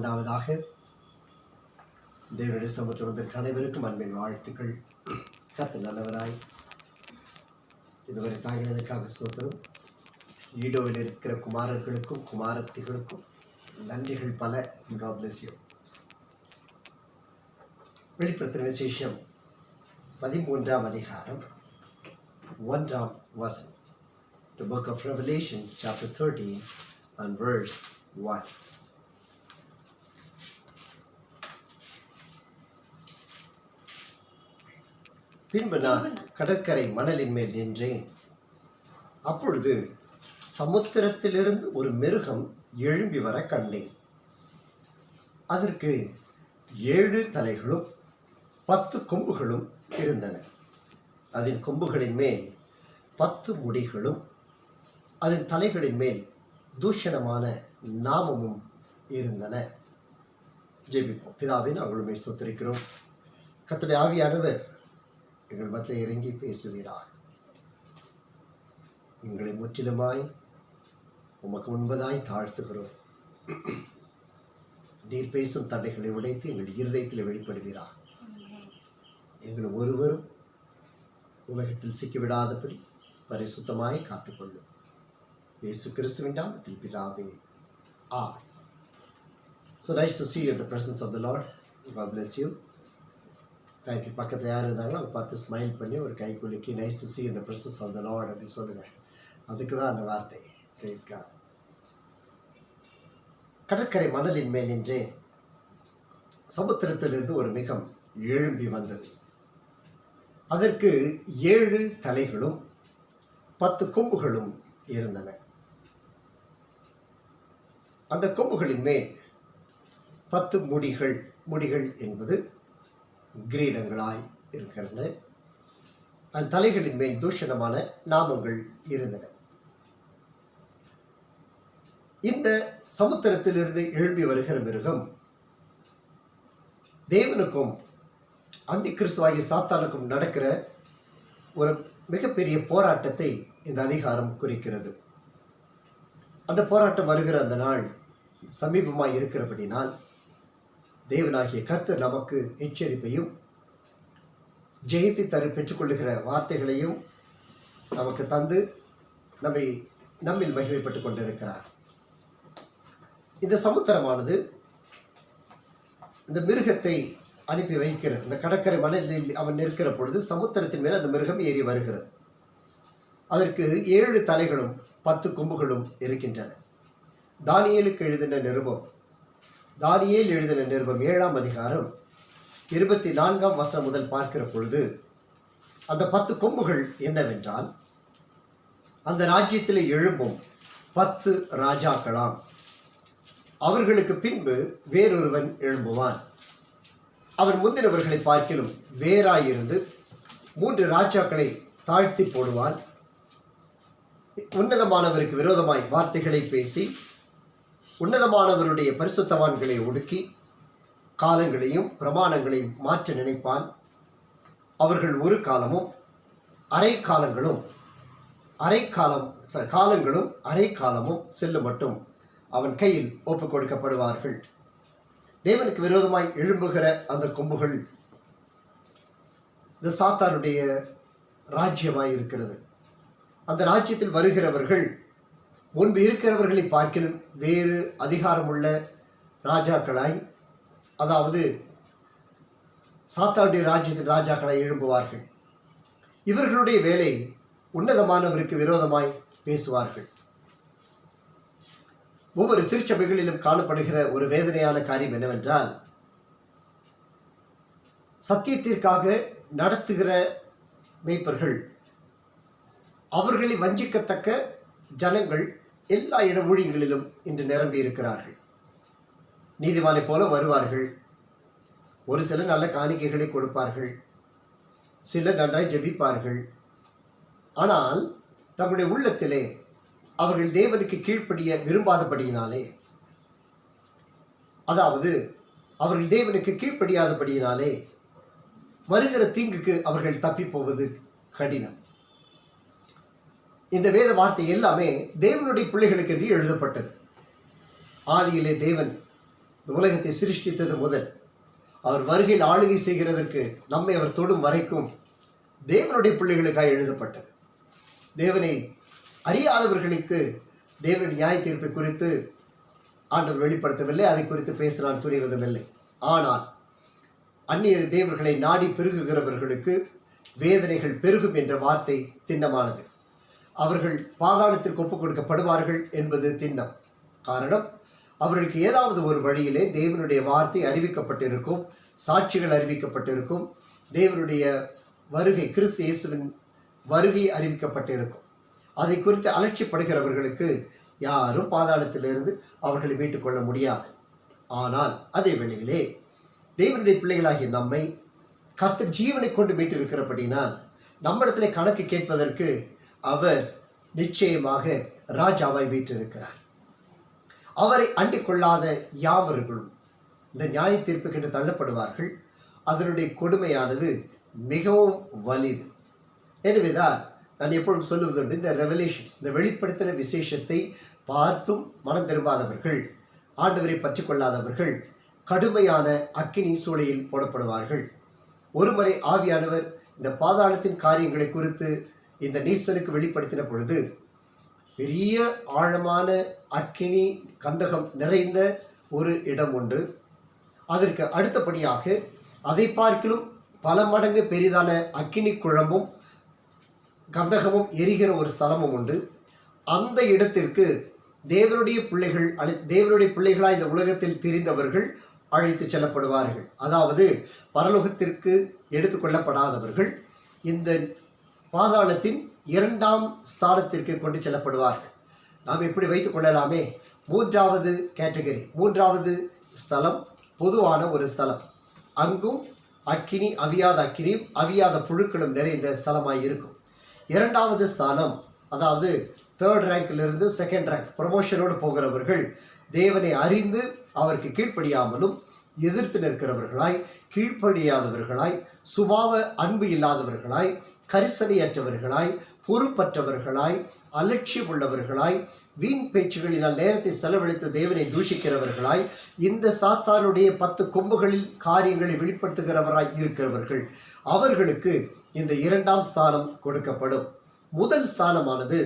உண்டாவதாக. தேவனுடைய சமூகத்தில் வந்த அனைவருக்கும் அன்பின் வாழ்த்துக்கள். கர்த்தர் நல்லவராய் இதுவரை தாங்கினதற்காக ஸ்தோத்திரம். ஈடோவில் இருக்கிற குமாரர்களுக்கும் குமாரத்திகளுக்கும் நன்றிகள் பல. God bless you. வெளிப்படுத்தின விசேஷம் 13ஆம் அதிகாரம் 1ஆம் வசனம். The book of Revelation, chapter 13 and verse 1. பின்பு நான் கடற்கரை மணலின் மேல் நின்றேன். அப்பொழுது சமுத்திரத்திலிருந்து ஒரு மிருகம் எழும்பி வர கண்டேன். அதற்கு 7 தலைகளும் 10 கொம்புகளும் இருந்தன. அதன் கொம்புகளின் மேல் 10 முடிகளும் அதன் தலைகளின் மேல் தூஷணமான நாமமும் இருந்தன. ஜெபிப்போம். பிதாவின் அவளுமே சொத்திருக்கிறோம். கர்த்தருடைய ஆவியானவர் எங்கள் மத்தியில் இறங்கி பேசுகிறார். எங்களை முற்றிலுமாய் உமக்கு முன்பதாய் தாழ்த்துகிறோம். நீர் பேசும் தடைகளை உடைத்து எங்கள் இருதயத்தில் வெளிப்படுகிறார். எங்கள் ஒருவரும் உலகத்தில் சிக்கிவிடாதபடி பரிசுத்தமாய் காத்துக்கொள்ளும். இயேசு கிறிஸ்துவின் நாமத்தில் பிதாவே, ஆமென். So nice to see you in the presence of the Lord. God bless you. Thank you. பக்கத்தில் யார் இருந்தாங்களோ அவங்க பார்த்து ஸ்மைல் பண்ணி ஒரு கை குலுக்கி nice to see in the presence of the Lord அப்படின்னு சொல்லுங்கள். அதுக்கு தான் அந்த வார்த்தை. Praise God. கடற்கரை மணலின் மேல் நின்றேன். சமுத்திரத்திலிருந்து ஒரு மிருகம் எழும்பி வந்தது. அதற்கு 7 தலைகளும் 10 கொம்புகளும் இருந்தன. அந்த கொம்புகளின் மேல் 10 முடிகள். முடிகள் என்பது கிரீடங்களாய் இருக்கிறது. அந்த தலைகளின் மேல் தூஷணமான நாமங்கள் இருந்தன. இந்த சமுத்திரத்திலிருந்து எழும்பி வருகிற மிருகம் தேவனுக்கும் அந்தி கிறிஸ்துவாகிய சாத்தானுக்கும் நடக்கிற ஒரு மிகப்பெரிய போராட்டத்தை இந்த அதிகாரம் குறிக்கிறது. அந்த போராட்டம் வருகிற அந்த நாள் சமீபமாய் இருக்கிறபடினால் தேவனாகிய கர்த்தர் நமக்கு எச்சரிப்பையும் ஜெயத்தை பெற்றுக்கொள்ளுகிற வார்த்தைகளையும் நமக்கு தந்து நம்மில் மகிமைப்பட்டு கொண்டிருக்கிறார். இந்த சமுத்திரமானது இந்த மிருகத்தை அனுப்பி வைக்கிறது. இந்த கடற்கரை மணலில் அவன் நிற்கிற பொழுது சமுத்திரத்தின் மேல் அந்த மிருகம் ஏறி வருகிறது. அதற்கு 7 தலைகளும் 10 கொம்புகளும் இருக்கின்றன. தானியேலுக்கு எழுதின நிருபம், தானியேல் எழுதின நிருபம் 7ஆம் அதிகாரம் 24ஆம் வசனம் முதல் பார்க்கிற பொழுது அந்த 10 கொம்புகள் என்னவென்றால், அந்த ராஜ்யத்தில் எழும்பும் 10 ராஜாக்களாம். அவர்களுக்கு பின்பு வேறொருவன் எழும்புவான். அவன் முந்தினவர்களை பார்க்கிலும் வேறாயிருந்து 3 ராஜாக்களை தாழ்த்தி போடுவான். உன்னதமானவருக்கு விரோதமாய் வார்த்தைகளை பேசி உன்னதமானவருடைய பரிசுத்தவான்களை ஒடுக்கி காலங்களையும் பிரமாணங்களையும் மாற்ற நினைப்பான். அவர்கள் ஒரு காலமும் காலங்களும் அரை காலமும் செல்லும் மட்டும் அவன் கையில் ஒப்புக் கொடுக்கப்படுவார்கள். தேவனுக்கு விரோதமாய் எழும்புகிற அந்த கொம்புகள் இந்த சாத்தானுடைய ராஜ்யமாய் இருக்கிறது. அந்த ராஜ்யத்தில் வருகிறவர்கள் முன்பு இருக்கிறவர்களை பார்க்கிலும் வேறு அதிகாரமுள்ள ராஜாக்களாய், அதாவது சாத்தானுடைய ராஜ்யத்தின் ராஜாக்களாய் எழும்புவார்கள். இவர்களுடைய வேலை உன்னதமானவருக்கு விரோதமாய் பேசுவார்கள். ஒவ்வொரு திருச்சபைகளிலும் காணப்படுகிற ஒரு வேதனையான காரியம் என்னவென்றால், சத்தியத்திற்காக நடத்துகிற மேய்ப்பர்கள் அவர்களை வஞ்சிக்கத்தக்க ஜனங்கள் எல்லா இட ஊழியங்களிலும் இன்று நிரம்பி இருக்கிறார்கள். நீதிமானை போல வருவார்கள். ஒரு சிலர் நல்ல காணிக்கைகளை கொடுப்பார்கள், சிலர் நன்றாய் ஜெபிப்பார்கள். ஆனால் தங்களுடைய உள்ளத்திலே அவர்கள் தேவனுக்கு கீழ்ப்படிய விரும்பாதபடியினாலே, அதாவது அவர்கள் தேவனுக்கு கீழ்ப்படியாதபடியினாலே வருகிற தீங்குக்கு அவர்கள் தப்பி போவது கடினம். இந்த வேத வார்த்தை எல்லாமே தேவனுடைய பிள்ளைகளுக்கு என்று எழுதப்பட்டது. ஆதியிலே தேவன் இந்த உலகத்தை சிருஷ்டித்தது முதல் அவர் வருகையில் ஆளுகை செய்கிறதற்கு நம்மை அவர் தொடும் வரைக்கும் தேவனுடைய பிள்ளைகளுக்காக எழுதப்பட்டது. தேவனை அறியாதவர்களுக்கு தேவனுடைய நியாய தீர்ப்பை குறித்து ஆண்டவர் வெளிப்படுத்தவில்லை, அதை குறித்து பேச நான் துணிவதுமில்லை. ஆனால் அந்நிய தேவர்களை நாடி பெருகுகிறவர்களுக்கு வேதனைகள் பெருகும் என்ற வார்த்தை திண்ணமானது. அவர்கள் பாதாளத்திற்கு ஒப்புக் கொடுக்கப்படுவார்கள் என்பது திண்ணம். காரணம், அவர்களுக்கு ஏதாவது ஒரு வழியிலே தேவனுடைய வார்த்தை அறிவிக்கப்பட்டிருக்கும், சாட்சிகள் அறிவிக்கப்பட்டிருக்கும், தேவனுடைய வருகை, கிறிஸ்து இயேசுவின் வருகை அறிவிக்கப்பட்டிருக்கும். அதை குறித்து அலட்சியப்படுகிறவர்களுக்கு யாரும் பாதாளத்திலிருந்து அவர்களை மீட்டுக்கொள்ள முடியாது. ஆனால் அதே வேளையிலே தேவனுடைய பிள்ளைகளாகிய நம்மை கர்த்தர் ஜீவனை கொண்டு மீட்டிருக்கிறபடினால் நம்மிடத்திலே கணக்கு கேட்பதற்கு அவர் நிச்சயமாக ராஜாவாய் மீட்டிருக்கிறார். அவரை அண்டிக் கொள்ளாத யாவர்களும் இந்த நியாய தீர்ப்புக்கு தள்ளப்படுவார்கள். அதனுடைய கொடுமையானது மிகவும் வலிது. எனவேதான் நான் எப்பொழுதும் சொல்லுவதுண்டு, இந்த ரெவலேஷன்ஸ், இந்த வெளிப்படுத்தின விசேஷத்தை பார்த்தும் மனம் திரும்பாதவர்கள், ஆண்டவரை பற்றி கொள்ளாதவர்கள் கடுமையான அக்கினி சூளையில் போடப்படுவார்கள். ஒருமுறை ஆவியானவர் இந்த பாதாளத்தின் காரியங்களை குறித்து இந்த நீசனுக்கு வெளிப்படுத்தின பொழுது பெரிய ஆழமான அக்கினி கந்தகம் நிறைந்த ஒரு இடம் உண்டு. அதற்கு அடுத்தபடியாக அதை பார்க்கிலும் பல மடங்கு பெரிதான அக்கினி குழம்பும் கந்தகமும் எரிகிற ஒரு ஸ்தலமும் உண்டு. அந்த இடத்திற்கு தேவனுடைய பிள்ளைகளாய் இந்த உலகத்தில் திரிந்தவர்கள் அழைத்து செல்லப்படுவார்கள். அதாவது பரலோகத்திற்கு எடுத்துக்கொள்ளப்படாதவர்கள் இந்த பாதாளத்தின் 2ஆம் ஸ்தானத்திற்கு கொண்டு செல்லப்படுவார்கள். நாம் இப்படி வைத்துக் கொள்ளலாமே, 3வது கேட்டகரி, 3வது ஸ்தலம் பொதுவான ஒரு ஸ்தலம். அங்கும் அக்கினி, அவியாத அக்கினியும் அவியாத புழுக்களும் நிறைந்த ஸ்தலமாய் இருக்கும். 2வது ஸ்தானம், அதாவது 3rd ரேங்கிலிருந்து 2nd ரேங்க் ப்ரமோஷனோடு போகிறவர்கள் தேவனை அறிந்து அவருக்கு கீழ்ப்படியாமலும் எதிர்த்து நிற்கிறவர்களாய், கீழ்ப்படியாதவர்களாய், சுபாவ அன்பு இல்லாதவர்களாய், கரிசனையற்றவர்களாய், பொறுப்பற்றவர்களாய், அலட்சியம் உள்ளவர்களாய், வீண் பேச்சுகளினால் நேரத்தை செலவழித்து தேவனை தூஷிக்கிறவர்களாய், இந்த சாத்தானுடைய 10 கொம்புகளில் காரியங்களை வெளிப்படுத்துகிறவராய் இருக்கிறவர்கள், அவர்களுக்கு இந்த 2ஆம் ஸ்தானம் கொடுக்கப்படும். முதல் ஸ்தானமானது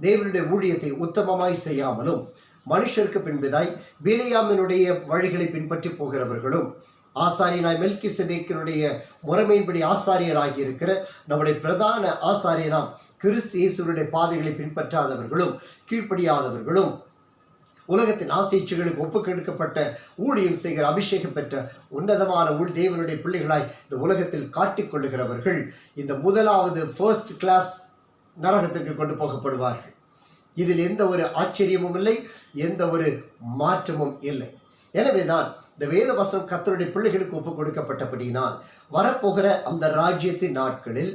தேவனுடைய ஊழியத்தை உத்தமமாய் செய்யாமலும் மனுஷருக்கு பின்பதாய் பிலேயாமினுடைய வழிகளை பின்பற்றி போகிறவர்களும், ஆசாரியனாய் மெல்கிசேதேக்கினுடைய முறைமையின்படி ஆசாரியராகி இருக்கிற நம்முடைய பிரதான ஆசாரியனாம் கிறிஸ்து இயேசுவினுடைய பாதைகளை பின்பற்றாதவர்களும் கீழ்ப்படியாதவர்களும், உலகத்தின் ஆசைச்சுகளுக்கு ஒப்புக்கெடுக்கப்பட்ட ஊழியம் செய்கிற அபிஷேகம் பெற்ற உன்னதமான தேவனுடைய பிள்ளைகளாய் இந்த உலகத்தில் காட்டிக்கொள்ளுகிறவர்கள் இந்த முதலாவது 1st கிளாஸ் நரகத்திற்கு கொண்டு போகப்படுவார்கள். இதில் எந்த ஒரு ஆச்சரியமும் இல்லை, எந்த ஒரு மாற்றமும் இல்லை. எனவேதான் இந்த வேத வசனம் கர்த்தருடைய பிள்ளைகளுக்கு ஒப்புக் கொடுக்கப்பட்டபடியினால் வரப்போகிற அந்த ராஜ்யத்தின் நாட்களில்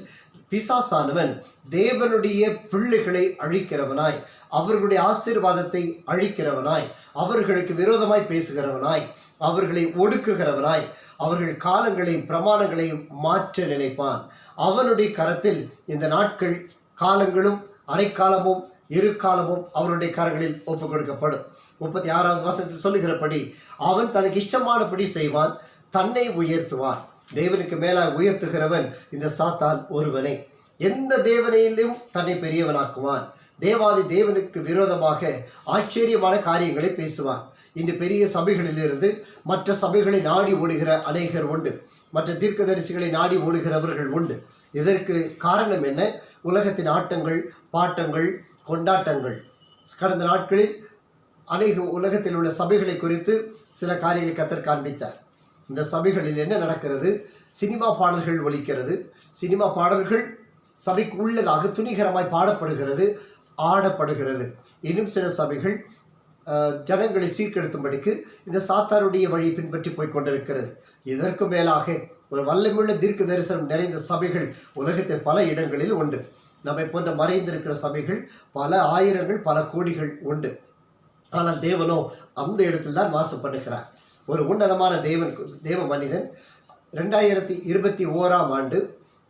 பிசாசானவன் தேவனுடைய பிள்ளைகளை அழிக்கிறவனாய், அவர்களுடைய ஆசீர்வாதத்தை அழிக்கிறவனாய், அவர்களுக்கு விரோதமாய் பேசுகிறவனாய், அவர்களை ஒடுக்குகிறவனாய், அவர்கள் காலங்களையும் பிரமாணங்களையும் மாற்ற நினைப்பான். அவனுடைய கரத்தில் இந்த நாட்கள், காலங்களும் அரைக்காலமும் இருக்காலமும் அவருடைய கரங்களில் ஒப்புக் கொடுக்கப்படும். 36வது வசனத்தில் சொல்லுகிறபடி, அவன் தனக்கு இஷ்டமானபடி செய்வான், தன்னை உயர்த்துவான். தேவனுக்கு மேலாக உயர்த்துகிறவன் இந்த சாத்தான் ஒருவனை. எந்த தேவனையிலும் தன்னை பெரியவனாக்குவான். தேவாதி தேவனுக்கு விரோதமாக ஆச்சரியமான காரியங்களை பேசுவான். இன்று பெரிய சபைகளிலிருந்து மற்ற சபைகளை நாடி ஓடுகிற அநேகர் உண்டு, மற்ற தீர்க்கதரிசிகளை நாடி ஓடுகிறவர்கள் உண்டு. இதற்கு காரணம் என்ன? உலகத்தின் ஆட்டங்கள், பாட்டங்கள், கொண்டாட்டங்கள். கடந்த நாட்களில் அநேக உலகத்தில் உள்ள சபைகளை குறித்து சில காரியங்களை கர்த்தர் காண்பித்தார். இந்த சபைகளில் என்ன நடக்கிறது? சினிமா பாடல்கள் ஒலிக்கிறது. சினிமா பாடல்கள் சபைக்கு உள்ளதாக துணிகரமாய் பாடப்படுகிறது, ஆடப்படுகிறது. இன்னும் சில சபைகள் ஜனங்களை சீர்கெடுத்தும்படிக்கு இந்த சாத்தானுடைய வழியை பின்பற்றி போய் கொண்டிருக்கிறது. இதற்கு மேலாக ஒரு வல்லமுள்ள தீர்க்க தரிசனம் நிறைந்த சபைகள் உலகத்தில் பல இடங்களில் உண்டு. நம்மை போன்ற மறைந்திருக்கிற சபைகள் பல ஆயிரங்கள், பல கோடிகள் உண்டு. ஆனால் தேவனோ அந்த இடத்தில் தான் வாசம் பண்ணுகிறார். ஒரு உன்னதமான தேவ மனிதன் 2021ஆம் ஆண்டு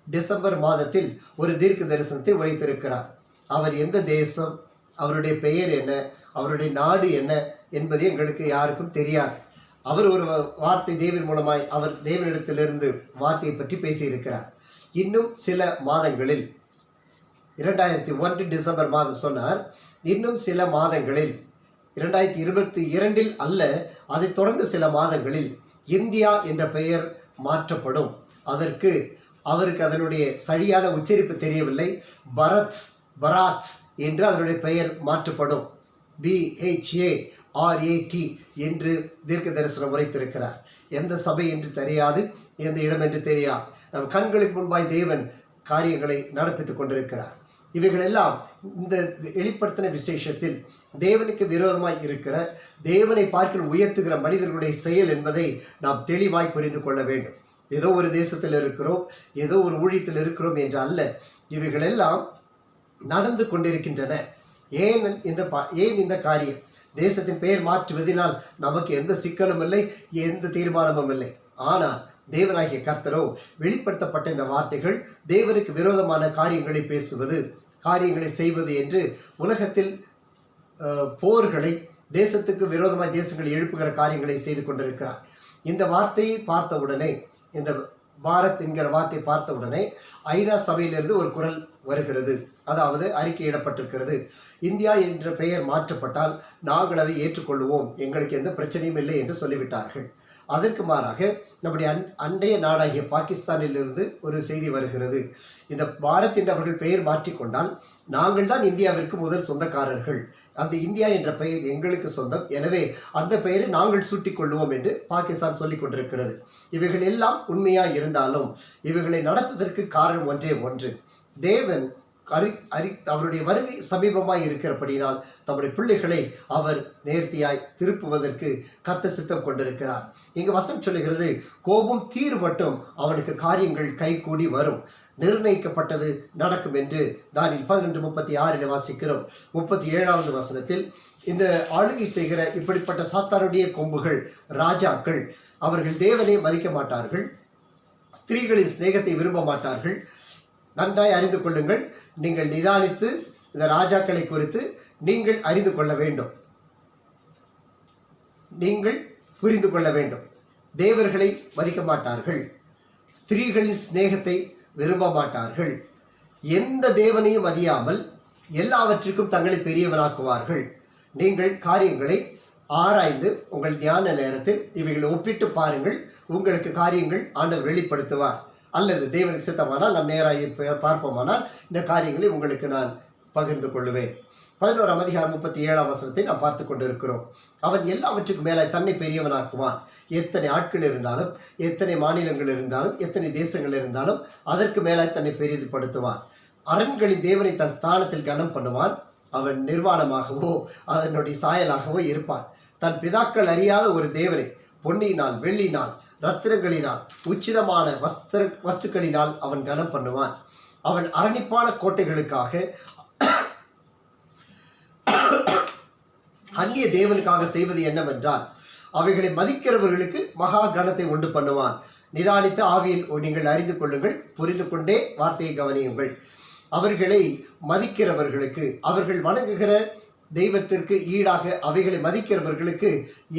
டிசம்பர் மாதத்தில் ஒரு தீர்க்க தரிசனத்தை உரைத்திருக்கிறார். அவர் எந்த தேசம், அவருடைய பெயர் என்ன, அவருடைய நாடு என்ன என்பது எங்களுக்கு யாருக்கும் தெரியாது. அவர் ஒரு வார்த்தை தேவன் மூலமாய் அவர் தேவனிடத்திலிருந்து வார்த்தையை பற்றி பேசியிருக்கிறார். இன்னும் சில மாதங்களில் 2001 டிசம்பர் மாதம் சொன்னார், இன்னும் சில மாதங்களில் 2022 அல்ல, அதை தொடர்ந்து சில மாதங்களில் இந்தியா என்ற பெயர் மாற்றப்படும். அவருக்கு அதனுடைய சரியான உச்சரிப்பு தெரியவில்லை. பராத் என்று அதனுடைய பெயர் மாற்றப்படும். BHARAT என்று தீர்க்க தரிசனம் உரைத்திருக்கிறார். எந்த சபை என்று தெரியாது, எந்த இடம் என்று தெரியாது. நம் கண்களுக்கு முன்பாய் தேவன் காரியங்களை நடப்பித்துக் கொண்டிருக்கிறார். இவைகளெல்லாம் இந்த வெளிப்படுத்தின விசேஷத்தில் தேவனுக்கு விரோதமாய் இருக்கிற, தேவனை பார்க்க உயர்த்துகிற மனிதர்களுடைய செயல் என்பதை நாம் தெளிவாய் புரிந்து கொள்ள வேண்டும். ஏதோ ஒரு தேசத்தில் இருக்கிறோம், ஏதோ ஒரு ஊழியத்தில் இருக்கிறோம் என்று அல்ல. இவைகளெல்லாம் நடந்து கொண்டிருக்கின்றன. ஏன் இந்த காரியம்? தேசத்தின் பெயர் மாற்றுவதனால் நமக்கு எந்த சிக்கலும் இல்லை, எந்த தீர்மானமும் இல்லை. ஆனால் தேவனாகிய கர்த்தரோ வெளிப்படுத்தப்பட்ட இந்த வார்த்தைகள் தேவனுக்கு விரோதமான காரியங்களை பேசுவது, காரியங்களை செய்வது என்று உலகத்தில் போர்களை, தேசத்துக்கு விரோதமாய் தேசங்களை எழுப்புகிற காரியங்களை செய்து கொண்டிருக்கிறார். இந்த வார்த்தையை பார்த்தவுடனே, இந்த பாரத் என்கிற வார்த்தை பார்த்தவுடனே ஐநா சபையிலிருந்து ஒரு குரல் வருகிறது. அதாவது அறிக்கையிடப்பட்டிருக்கிறது, இந்தியா என்ற பெயர் மாற்றப்பட்டால் நாங்கள் அதை ஏற்றுக்கொள்வோம், எங்களுக்கு எந்த பிரச்சனையும் இல்லை என்று சொல்லிவிட்டார்கள். அதற்கு மாறாக நம்முடைய அண்டைய நாடாகிய பாகிஸ்தானிலிருந்து ஒரு செய்தி வருகிறது. இந்த பாரத் என்று அவர்கள் பெயர் மாற்றிக்கொண்டால் நாங்கள் தான் இந்தியாவிற்கு முதல் சொந்தக்காரர்கள், அந்த இந்தியா என்ற பெயர் எங்களுக்கு சொந்தம், எனவே அந்த பெயரை நாங்கள் சூட்டிக் கொள்வோம் என்று பாகிஸ்தான் சொல்லிக் கொண்டிருக்கிறது. இவைகள் எல்லாம் உண்மையாக இருந்தாலும் இவைகளை நடப்பதற்கு காரணம் ஒன்றே ஒன்று, தேவன் அவருடைய வருகை சமீபமாய் இருக்கிறபடினால் தம்முடைய பிள்ளைகளை அவர் நேர்த்தியாய் திருப்புவதற்கு கர்த்தர் சித்தம் கொண்டிருக்கிறார். இங்கு வசனம் சொல்லுகிறது, கோபம் தீர் மட்டும் அவனுக்கு காரியங்கள் கைகூடி வரும், நிர்ணயிக்கப்பட்டது நடக்கும் என்று தானியேல் 11:36 வாசிக்கிறோம். 37வது வசனத்தில் இந்த ஆளுகை செய்கிற இப்படிப்பட்ட சாத்தானுடைய கொம்புகள், ராஜாக்கள், அவர்கள் தேவனை மதிக்க மாட்டார்கள், ஸ்திரீகளின் சிநேகத்தை விரும்ப மாட்டார்கள். நன்றாய் அறிந்து கொள்ளுங்கள், நீங்கள் நிதானித்து இந்த ராஜாக்களை குறித்து நீங்கள் அறிந்து கொள்ள வேண்டும், நீங்கள் புரிந்து கொள்ள வேண்டும். தேவர்களை மதிக்க மாட்டார்கள், ஸ்திரீகளின் சிநேகத்தை விரும்ப மாட்டார்கள், எந்த தேவனையும் மதியாமல் எல்லாவற்றிற்கும் தங்களை பெரியவனாக்குவார்கள். நீங்கள் காரியங்களை ஆராய்ந்து உங்கள் தியான நேரத்தில் இவைகளை ஒப்பிட்டு பாருங்கள், உங்களுக்கு காரியங்கள் ஆண்டவர் வெளிப்படுத்துவார். அல்லது தேவனுக்கு சித்தமானால் நாம் நேராக பார்ப்போமானால் இந்த காரியங்களை உங்களுக்கு நான் பகிர்ந்து கொள்ளுவேன். 11ஆம் அதிகாரம் 37ஆம் வசனத்தை நாம் பார்த்து கொண்டு இருக்கிறோம். அவன் எல்லாவற்றுக்கும் மேலே தன்னை பெரியவனாக்குவான். எத்தனை ஆட்கள் இருந்தாலும், எத்தனை மாநிலங்கள் இருந்தாலும், எத்தனை தேசங்கள் இருந்தாலும் அதற்கு மேலே தன்னை பெரிதுபடுத்துவான். அரண்களின் தேவனை தன் ஸ்தானத்தில் கனம் பண்ணுவான். அவன் நிர்வாணமாகவோ அதனுடைய சாயலாகவோ இருப்பான். தன் பிதாக்கள் அறியாத ஒரு தேவனை பொன்னினால், வெள்ளினால், ரத்தினங்களினால், உச்சிதமான வஸ்துக்களினால் அவன் கனம் பண்ணுவான். அவன் அரணிப்பான கோட்டைகளுக்காக, அந்நிய தேவனுக்காக செய்வது என்னவென்றால் அவைகளை மதிக்கிறவர்களுக்கு மகா கனத்தை உண்டு பண்ணுவான். நிதானித்த ஆவியில் நீங்கள் அறிந்து கொள்ளுங்கள், புரிந்து கொண்டே வார்த்தையை கவனியுங்கள். அவர்களை மதிக்கிறவர்களுக்கு, அவர்கள் வணங்குகிற தெய்வத்திற்கு ஈடாக அவைகளை மதிக்கிறவர்களுக்கு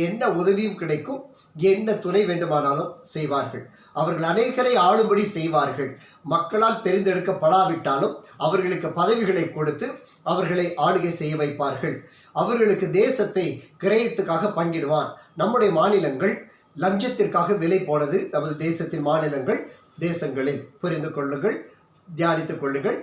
என்ன உதவியும் கிடைக்கும், என்ன துணை வேண்டுமானாலும் செய்வார்கள். அவர்கள் அநேகரை ஆளும்படி செய்வார்கள். மக்களால் தெரிந்தெடுக்கப்படாவிட்டாலும் அவர்களுக்கு பதவிகளை கொடுத்து அவர்களை ஆளுகை செய்ய வைப்பார்கள். அவர்களுக்கு தேசத்தை கிரயத்துக்காக பங்கிடுவான். நம்முடைய மாநிலங்கள் லஞ்சத்திற்காக விலை போனது. நமது தேசத்தின் மாநிலங்கள் தேசங்களில் புரிந்து கொள்ளுங்கள், தியானித்துக் கொள்ளுங்கள்.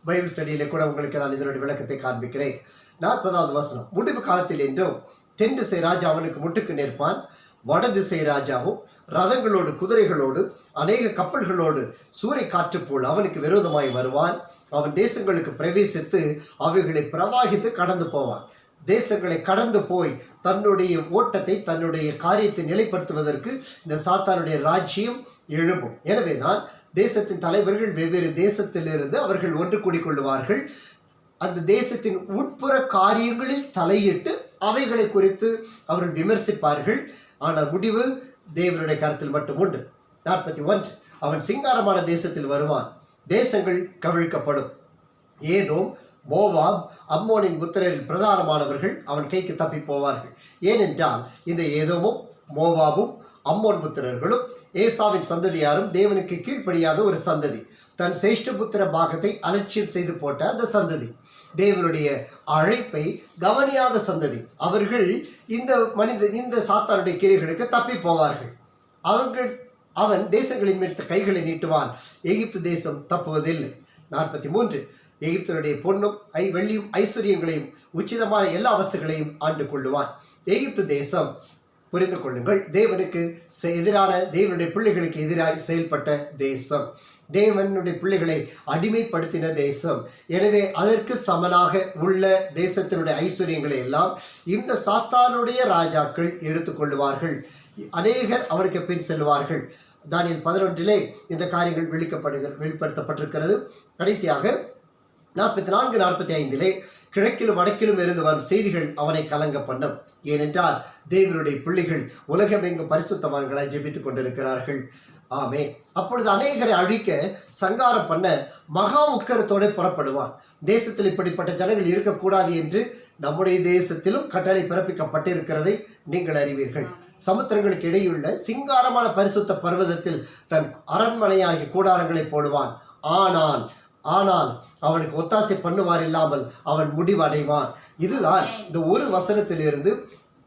பைபிள் ஸ்டடியில் கூட உங்களுக்கு நான் இதனுடைய விளக்கத்தை காண்பிக்கிறேன். 40வது வசனம், முடிவு காலத்தில் என்றும் தென் திசை ராஜா அவனுக்கு முட்டுக்கு நிற்பான். வடதிசை ராஜாவும் ரதங்களோடு, குதிரைகளோடு, அநேக கப்பல்களோடு சூறை காற்று போல் அவனுக்கு விரோதமாய் வருவான். அவன் தேசங்களுக்கு பிரவேசித்து அவைகளை பிரவாகித்து கடந்து போவான். தேசங்களை கடந்து போய் தன்னுடைய ஓட்டத்தை, தன்னுடைய காரியத்தை நிலைப்படுத்துவதற்கு இந்த சாத்தானுடைய ராஜ்யம் எழும்பும். எனவே தான் தேசத்தின் தலைவர்கள் வெவ்வேறு தேசத்திலிருந்து அவர்கள் ஒன்று கூடிக்கொள்ளுவார்கள். அந்த தேசத்தின் உட்புற காரியங்களில் தலையிட்டு அவைகளை குறித்து அவர்கள் விமர்சிப்பார்கள். ஆனால் முடிவு தேவனுடைய கருத்தில் மட்டும் உண்டு. 41, அவன் சிங்காரமான தேசத்தில் வருவான். தேசங்கள் கவிழ்க்கப்படும். ஏதோம், மோவாப், அம்மோனின் புத்திரரில் பிரதானமானவர்கள் அவன் கைக்கு தப்பி போவார்கள். ஏனென்றால் இந்த ஏதோமும் மோவாபும் அம்மோன் புத்திரர்களும் ஏசாவின் சந்ததியாரும் தேவனுக்கு கீழ்ப்படியாத ஒரு சந்ததி, தன் சேஷ்டபுத்திர பாகத்தை அலட்சியம் செய்து போட்ட அந்த சந்ததி, தேவனுடைய அழைப்பை கவனியாத சந்ததி. அவர்கள் இந்த சாத்தானுடைய கிரியைகளுக்கு தப்பி போவார்கள். அவன் தேசங்களின் மேல் கைகளை நீட்டுவான், எகிப்து தேசம் தப்புவதில்லை. 43 எகிப்தனுடைய பொன்னும் வெள்ளியும் ஐஸ்வர்யங்களையும் உச்சிதமான எல்லா வஸ்துகளையும் ஆண்டு கொள்ளுவான். எகிப்து தேசம், புரிந்து கொள்ளுங்கள், தேவனுக்கு எதிரான, தேவனுடைய பிள்ளைகளுக்கு எதிராக செயல்பட்ட தேசம், தேவனுடைய பிள்ளைகளை அடிமைப்படுத்தின தேசம். எனவே அதற்கு சமனாக உள்ள தேசத்தினுடைய ஐஸ்வர்யங்களை எல்லாம் இந்த சாத்தானுடைய ராஜாக்கள் எடுத்துக்கொள்வார்கள். அநேகர் அவனுக்கு பின் செல்வார்கள். தானியேல் 11 இந்த காரியங்கள் வெளிப்படுத்தப்பட்டிருக்கிறது. கடைசியாக 44, 45 கிழக்கிலும் வடக்கிலும் இருந்து வரும் செய்திகள் அவனை கலங்க பண்ணும். ஏனென்றால் தேவனுடைய பிள்ளைகள் உலகமெங்கும் பரிசுத்தவான்களாய் ஜெபித்துக் கொண்டிருக்கிறார்கள். ஆமே. அப்பொழுது அநேகரை அழிக்க சங்காரம் பண்ண மகா உக்கரத்தோடு புறப்படுவான். தேசத்தில் இப்படிப்பட்ட ஜனங்கள் இருக்கக்கூடாது என்று நம்முடைய தேசத்திலும் கட்டளை பிறப்பிக்கப்பட்டிருக்கிறதை நீங்கள் அறிவீர்கள். சமுத்திரங்களுக்கு இடையுள்ள சிங்காரமான பரிசுத்த பர்வதத்தில் தன் அரண்மனையாகிய கூடாரங்களை போடுவான். ஆனால் அவனுக்கு ஒத்தாசை பண்ணுவார் இல்லாமல் அவன் முடிவடைவான். இதுதான் இந்த ஒரு வசனத்திலிருந்து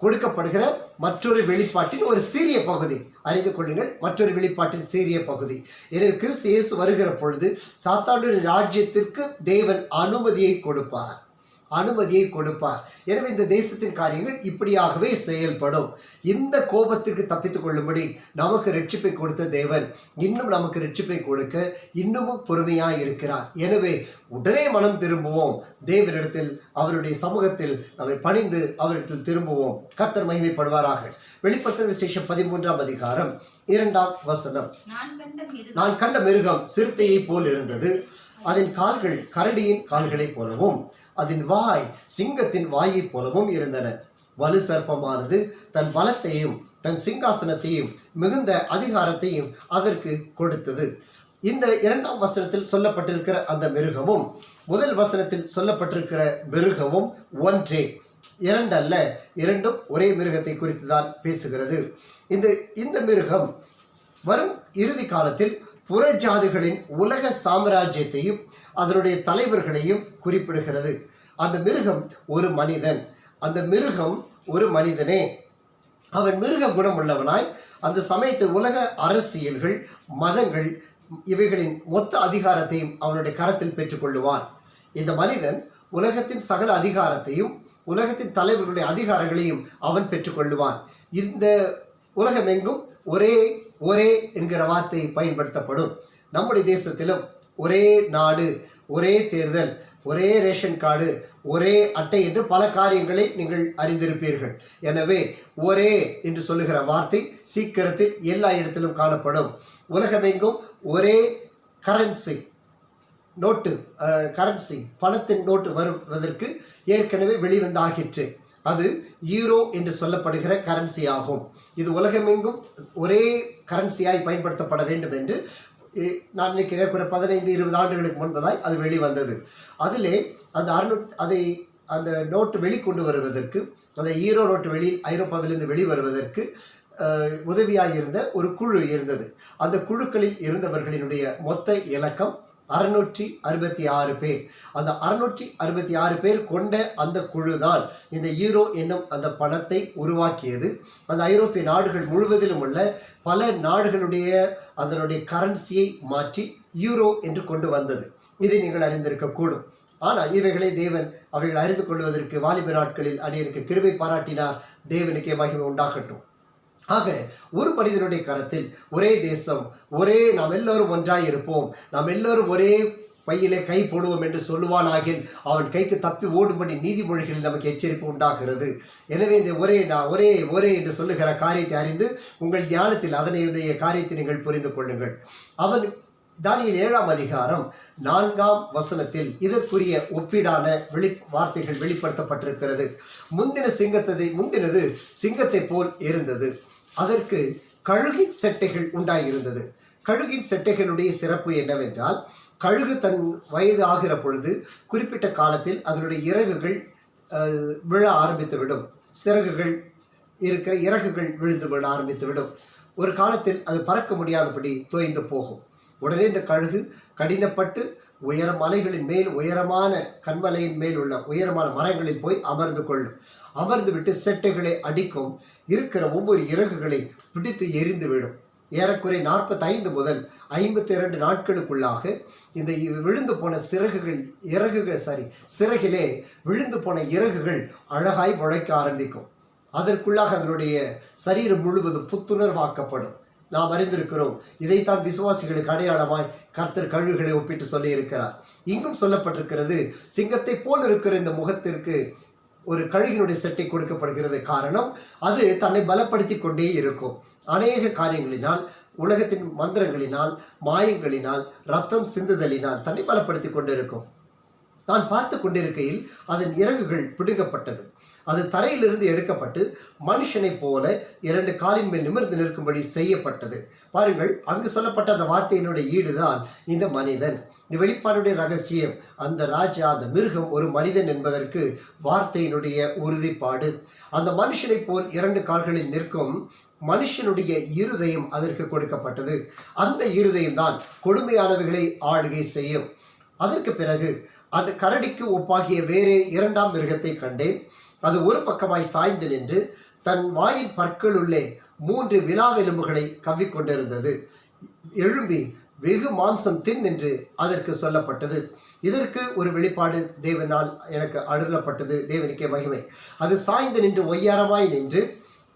கொடுக்கப்படுகிற மற்றொரு வெளிப்பாட்டின் ஒரு சீரிய பகுதி. அறிந்து கொள்ளுங்கள், மற்றொரு வெளிப்பாட்டின் சீரிய பகுதி. எனவே கிறிஸ்து இயேசு வருகிற பொழுது சாத்தானுடைய ராஜ்யத்திற்கு தேவன் அனுமதியை கொடுப்பார். எனவே இந்த தேசத்தின் காரியங்கள் இப்படியாகவே செயல்படும். இந்த கோபத்திற்கு தப்பித்துக் கொள்ளும்படி நமக்கு ரட்சிப்பை கொடுத்த தேவன் இன்னும் நமக்கு ரட்சிப்பை கொடுக்க இன்னமும் பொறுமையாய் இருக்கிறார். எனவே உடனே மனம் திரும்புவோம். தேவனிடத்தில், அவருடைய சமூகத்தில் நம்மை பணிந்து அவரிடத்தில் திரும்புவோம். கர்த்தர் மகிமைப்படுவாராக. வெளிப்படுத்தல் விசேஷம் 13ஆம் அதிகாரம் 2ஆம் வசனம். நான் கண்ட மிருகம் சிறுத்தையை போல் இருந்தது. அதன் கால்கள் கரடியின் கால்களைப் போலவும் அதன் வாய் சிங்கத்தின் வாயை போலவும் இருந்தன. வலு சர்ப்பமானது தன் பலத்தையும் தன் சிங்காசனத்தையும் மிகுந்த அதிகாரத்தையும் அதற்கு கொடுத்தது. இந்த 2ஆம் வசனத்தில் சொல்லப்பட்டிருக்கிற அந்த மிருகமும் முதல் வசனத்தில் சொல்லப்பட்டிருக்கிற மிருகமும் ஒன்றே, இரண்டல்ல, இரண்டும் ஒரே மிருகத்தை குறித்து தான் பேசுகிறது. இந்த மிருகம் வரும் இறுதி காலத்தில் புறஜாதிகளின் உலக சாம்ராஜ்யத்தையும் அதனுடைய தலைவர்களையும் குறிப்பிடுகிறது. அந்த மிருகம் ஒரு மனிதன். அந்த மிருகம் ஒரு மனிதனே. அவன் மிருக குணம் உள்ளவனாய் அந்த சமயத்தில் உலக அரசியல்கள், மதங்கள் இவைகளின் மொத்த அதிகாரத்தையும் அவனுடைய கரத்தில் பெற்றுக்கொள்ளுவான். இந்த மனிதன் உலகத்தின் சகல அதிகாரத்தையும் உலகத்தின் தலைவர்களுடைய அதிகாரங்களையும் அவன் பெற்றுக்கொள்ளுவான். இந்த உலகமெங்கும் ஒரே என்கிற வார்த்தை பயன்படுத்தப்படும். நம்முடைய தேசத்திலும் ஒரே நாடு, ஒரே தேர்தல், ஒரே ரேஷன் கார்டு, ஒரே அட்டை என்று பல காரியங்களை நீங்கள் அறிந்திருப்பீர்கள். எனவே ஒரே என்று சொல்லுகிற வார்த்தை சீக்கிரத்தில் எல்லா இடத்திலும் காணப்படும். உலகமெங்கும் ஒரே கரன்சி, பணத்தின் நோட்டு வருவதற்கு ஏற்கனவே வெளிவந்தாகிற்று. அது யூரோ என்று சொல்லப்படுகிற கரன்சி ஆகும். இது உலகமெங்கும் ஒரே கரன்சியாய் பயன்படுத்தப்பட வேண்டும் என்று நான் நினைக்கிறேன் 15-20 ஆண்டுகளுக்கு முன்பதாய் அது வெளிவந்தது. அதிலே அந்த நோட்டு வெளிக்கொண்டு வருவதற்கு, அந்த ஈரோ நோட்டு ஐரோப்பாவிலிருந்து வெளிவருவதற்கு உதவியாக இருந்த ஒரு குழு இருந்தது. அந்த குழுக்களில் இருந்தவர்களினுடைய மொத்த இலக்கம் 666 பேர். அந்த 666 பேர் கொண்ட அந்த குழு தான் இந்த யூரோ என்னும் அந்த பணத்தை உருவாக்கியது. அந்த ஐரோப்பிய நாடுகள் முழுவதிலும் உள்ள பல நாடுகளுடைய அதனுடைய கரன்சியை மாற்றி யூரோ என்று கொண்டு வந்தது. இதை நீங்கள் அறிந்திருக்கக்கூடும். ஆனால் இவைகளை தேவன் அவைகளை அறிந்து கொள்வதற்கு வாலிப நாட்களில் அடியனுக்கு கிருபை பாராட்டினார். தேவனுக்கே மகிமை உண்டாகட்டும். ஆக ஒரு மனிதனுடைய கரத்தில் ஒரே தேசம், நாம் எல்லோரும் ஒன்றாய் இருப்போம், நாம் எல்லோரும் ஒரே பையிலே கை போடுவோம் என்று சொல்லுவானாகில் அவன் கைக்கு தப்பி ஓடும்படி நீதிமொழிகளில் நமக்கு எச்சரிப்பு உண்டாகிறது. எனவே இந்த ஒரே என்று சொல்லுகிற காரியத்தை அறிந்து உங்கள் தியானத்தில் அதனுடைய காரியத்தை நீங்கள் புரிந்து கொள்ளுங்கள். அவன் தானியேல் 7ஆம் அதிகாரம் 4ஆம் வசனத்தில் இதற்குரிய ஒப்பீடான வார்த்தைகள் வெளிப்படுத்தப்பட்டிருக்கிறது. முந்தினது சிங்கத்தை போல் இருந்தது. அதற்கு கழுகின் செட்டைகள் உண்டாயிருந்தது. கழுகின் செட்டைகளுடைய சிறப்பு என்னவென்றால், கழுகு தன் வயது ஆகிற பொழுது குறிப்பிட்ட காலத்தில் அதனுடைய இறகுகள் விழ ஆரம்பித்துவிடும். சிறகுகள் இருக்கிற இறகுகள் விழுந்து விட ஆரம்பித்து விடும். ஒரு காலத்தில் அது பறக்க முடியாதபடி தோய்ந்து போகும். உடனே இந்த கழுகு கடினப்பட்டு உயர மலைகளின் மேல், உயரமான கண்மலையின் மேல் உள்ள உயரமான மரங்களில் போய் அமர்ந்து கொள்ளும். அமர்ந்து விட்டு செட்டைகளை அடிக்கும். இருக்கிற ஒவ்வொரு இறகுகளை பிடித்து எரிந்து விடும். ஏறக்குறை 45 முதல் 52 நாட்களுக்குள்ளாக இந்த விழுந்து போன சிறகிலே விழுந்து போன இறகுகள் அழகாய் முளைக்க ஆரம்பிக்கும். அதற்குள்ளாக அதனுடைய சரீரம் முழுவதும் புத்துணர்வாக்கப்படும். நாம் அறிந்திருக்கிறோம். இதைத்தான் விசுவாசிகளுக்கு அடையாளமாய் கர்த்தர் கழுகுகளை ஒப்பிட்டு சொல்லி இருக்கிறார். இங்கும் சொல்லப்பட்டிருக்கிறது, சிங்கத்தை போல் இருக்கிற இந்த முகத்திற்கு ஒரு கழுகினுடைய செட்டை கொடுக்கப்படுகிறது. காரணம், அது தன்னை பலப்படுத்தி கொண்டே இருக்கும். அநேக காரியங்களினால், உலகத்தின் மந்திரங்களினால், மாயங்களினால், ரத்தம் சிந்துதலினால் தன்னை பலப்படுத்தி கொண்டிருக்கும். நான் பார்த்து கொண்டிருக்கையில் அதன் இறகுகள் பிடுங்கப்பட்டது. அது தரையிலிருந்து எடுக்கப்பட்டு மனுஷனை போல 2 காலின் மேல் நிமிர்ந்து நிற்கும்படி செய்யப்பட்டது. பாருங்கள், அங்கு சொல்லப்பட்ட அந்த வார்த்தையினுடைய ஈடுதான் இந்த மனிதன். இந்த வெளிப்பாடுடைய ரகசியம், அந்த ராஜா, அந்த மிருகம் ஒரு மனிதன் என்பதற்கு வார்த்தையினுடைய உறுதிப்பாடு. அந்த மனுஷனை போல் 2 கால்களில் நிற்கும் மனுஷனுடைய இருதயம் அதற்கு கொடுக்கப்பட்டது. அந்த இருதயம் தான் கொடுமையானவைகளை ஆளுகை செய்யும். அதற்கு பிறகு அது கரடிக்கு ஒப்பாகிய வேறே 2ஆம் மிருகத்தை கண்டேன். அது ஒரு பக்கமாய் சாய்ந்து நின்று தன் வாயின் பற்களுள்ளே 3 விலாவெலும்புகளை கவ்விக்கொண்டிருந்தது. எழும்பி வெகு மாம்சம் தின் என்று அதற்கு சொல்லப்பட்டது. இதற்கு ஒரு வெளிப்பாடு தேவனால் எனக்கு அருளப்பட்டது. தேவனுக்கே மகிமை. அது சாய்ந்து நின்று ஒய்யாரமாய் நின்று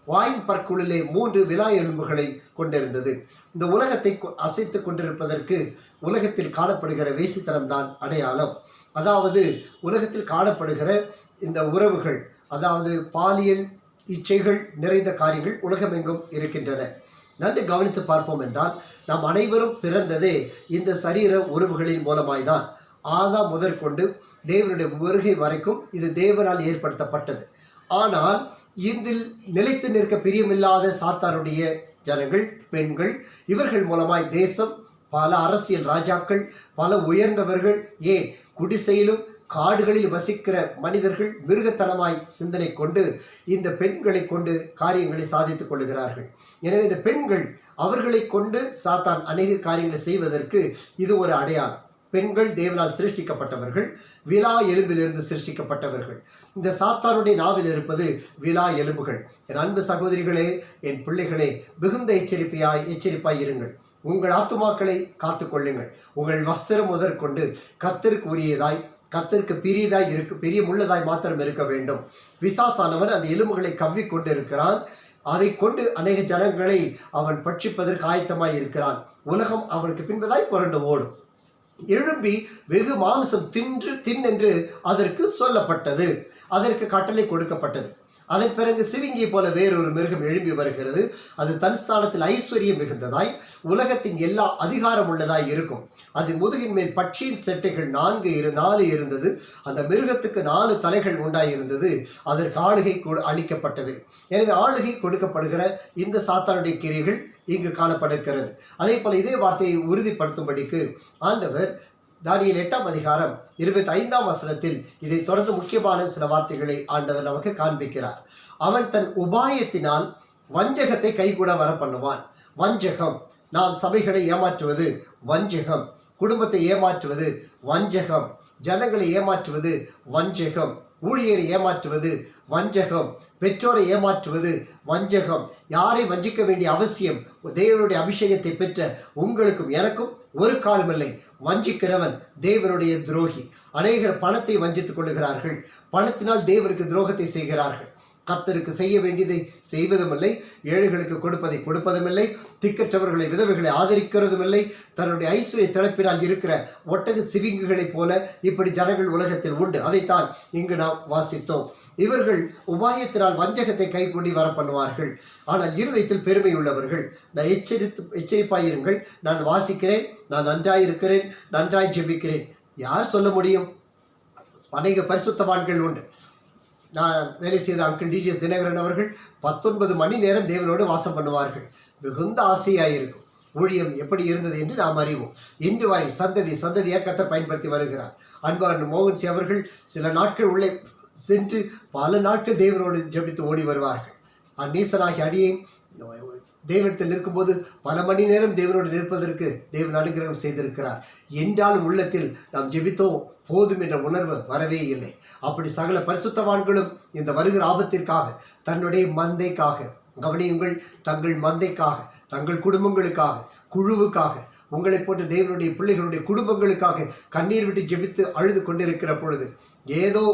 வாயின் பற்களுள்ளே 3 விலா எலும்புகளை கொண்டிருந்தது. இந்த உலகத்தை அசைத்து கொண்டிருப்பதற்கு உலகத்தில் காணப்படுகிற வேசித்தனம்தான் அடையாளம். அதாவது உலகத்தில் காணப்படுகிற இந்த உறவுகள், அதாவது பாலியல் இச்சைகள் நிறைந்த காரியங்கள் உலகமெங்கும் இருக்கின்றன. நன்கு கவனித்து பார்ப்போம் என்றால், நாம் அனைவரும் பிறந்ததே இந்த சரீர உறவுகளின் மூலமாய்தான். ஆதாம் முதற்கொண்டு தேவனுடைய வருகை வரைக்கும் இது தேவனால் ஏற்படுத்தப்பட்டது. ஆனால் இதில் நிலைத்து நிற்க பிரியமில்லாத சாத்தானுடைய ஜனங்கள், பெண்கள், இவர்கள் மூலமாய் தேசம், பல அரசியல் ராஜாக்கள், பல உயர்ந்தவர்கள், ஏன் குடிசையிலும் காடுகளில் வசிக்கிற மனிதர்கள் மிருகத்தனமாய் சிந்தனை கொண்டு இந்த பெண்களை கொண்டு காரியங்களை சாதித்துக் கொள்ளுகிறார்கள். எனவே இந்த பெண்கள், அவர்களை கொண்டு சாத்தான் அநேக காரியங்களை செய்வதற்கு இது ஒரு அடையாளம். பெண்கள் தேவனால் சிருஷ்டிக்கப்பட்டவர்கள், விலா எலும்பிலிருந்து சிருஷ்டிக்கப்பட்டவர்கள். இந்த சாத்தானுடைய நாவில் இருப்பது விலா எலும்புகள். என் அன்பு சகோதரிகளே, என் பிள்ளைகளே, மிகுந்த எச்சரிப்பாய் இருங்கள். உங்கள் ஆத்துமாக்களை காத்து கொள்ளுங்கள். உங்கள் வஸ்திரம் முதற்கொண்டு கர்த்தருக்கு உரியதாய், கர்த்தருக்கு பிரியமுள்ளதாய் மாத்திரம் இருக்க வேண்டும். பிசாசானவன் அந்த எலும்புகளை கவ்விக்கொண்டு இருக்கிறான். அதை கொண்டு அநேக ஜனங்களை அவன் பட்சிப்பதற்கு ஆயத்தமாய் இருக்கிறான். உலகம் அவனுக்கு பின்பதாய் புரண்டு ஓடும். எழும்பி வெகு மாம்சம் தின்னென்று அதற்கு சொல்லப்பட்டது. அதற்கு கட்டளை கொடுக்கப்பட்டது. அதன் பிறகு சிவிங்கியை போல வேறொரு மிருகம் எழும்பி வருகிறது. அது தன் ஸ்தானத்தில் ஐஸ்வர்யம் மிகுந்ததாய், உலகத்தின் எல்லா அதிகாரம் உள்ளதாய் இருக்கும். அது முதுகின் மேல் பட்சியின் செட்டைகள் 4 இருந்தது. அந்த மிருகத்துக்கு 4 தலைகள் உண்டாயிருந்தது. அதற்கு ஆளுகை அளிக்கப்பட்டது. எனவே ஆளுகை கொடுக்கப்படுகிற இந்த சாத்தானுடைய கிரியைகள் இங்கு காணப்படுகிறது. அதே போல இதே வார்த்தையை உறுதிப்படுத்தும்படிக்கு ஆண்டவர் தானியேல் 8ஆம் அதிகாரம் 25ஆம் வசனத்தில் இதை தொடர்ந்து முக்கியமான சில வார்த்தைகளை ஆண்டவர் நமக்கு காண்பிக்கிறார். அவன் தன் உபாயத்தினால் வஞ்சகத்தை கைகூட வர பண்ணுவான். வஞ்சகம், நாம் சபைகளை ஏமாற்றுவது வஞ்சகம், குடும்பத்தை ஏமாற்றுவது வஞ்சகம், ஜனங்களை ஏமாற்றுவது வஞ்சகம், ஊழியரை ஏமாற்றுவது வஞ்சகம், பெற்றோரை ஏமாற்றுவது வஞ்சகம். யாரை வஞ்சிக்க வேண்டிய அவசியம்? தேவனுடைய அபிஷேகத்தை பெற்ற உங்களுக்கும் எனக்கும் ஒரு காலமில்லை. வஞ்சிக்கிறவன் தேவனுடைய துரோகி. அநேகர் பணத்தை வஞ்சித்துக் கொள்ளுகிறார்கள். பணத்தினால் தேவனுக்கு துரோகத்தை செய்கிறார்கள். கர்த்தருக்கு செய்ய வேண்டியதை செய்வதுமில்லை, ஏழைகளுக்கு கொடுப்பதை கொடுப்பதுமில்லை, திக்கற்றவர்களை விதவைகளை ஆதரிக்கிறதும் இல்லை. தன்னுடைய ஐஸ்வர்ய திளப்பினால் இருக்கிற ஒட்டக சிவிங்குகளைப் போல இப்படி ஜனங்கள் உலகத்தில் உண்டு. அதைத்தான் இங்கு நாம் வாசித்தோம். இவர்கள் உபாயத்தினால் வஞ்சகத்தை கைகூடி வர பண்ணுவார்கள். ஆனால் இருதயத்தில் பெருமை உள்ளவர்கள். நான் எச்சரிப்பாயிருங்கள். நான் வாசிக்கிறேன், நான் நன்றாயிருக்கிறேன், நன்றாய் ஜெபிக்கிறேன். யார் சொல்ல முடியும்? அநேக பரிசுத்தவான்கள் உண்டு. நான் வேலை செய்த அங்கிள் டிஜிஎஸ் தினகரன் அவர்கள் 19 மணி நேரம் தேவனோடு வாசம் பண்ணுவார்கள். மிகுந்த ஆசையாயிருக்கும். ஊழியம் எப்படி இருந்தது என்று நாம் அறிவோம். இன்று வரை சந்ததியாக கர்த்தர் பயன்படுத்தி வருகிறார். அன்பான மோகன்சி அவர்கள் சில நாட்கள் உள்ளே சென்று பல நாட்கள் தேவனோடு ஜெபித்து ஓடி வருவார்கள். நீசனாகி அடியேன் தேவனிடத்தில் இருக்கும்போது பல மணி நேரம் தேவனோடு நிற்பதற்கு தேவன் அனுகிரகம் செய்திருக்கிறார் என்றாலும் உள்ளத்தில் நாம் ஜெபித்தோம் போதும் என்ற உணர்வு வரவே இல்லை. அப்படி சகல பரிசுத்தவான்களும் இந்த வருகிற ஆபத்திற்காக தன்னுடைய மந்தைக்காக, கவனியுங்கள், தங்கள் மந்தைக்காக, தங்கள் குடும்பங்களுக்காக, குழுவுக்காக, உங்களை போன்ற தேவனுடைய பிள்ளைகளுடைய குடும்பங்களுக்காக கண்ணீர் விட்டு ஜெபித்து அழுது கொண்டிருக்கிற பொழுது ஏதோ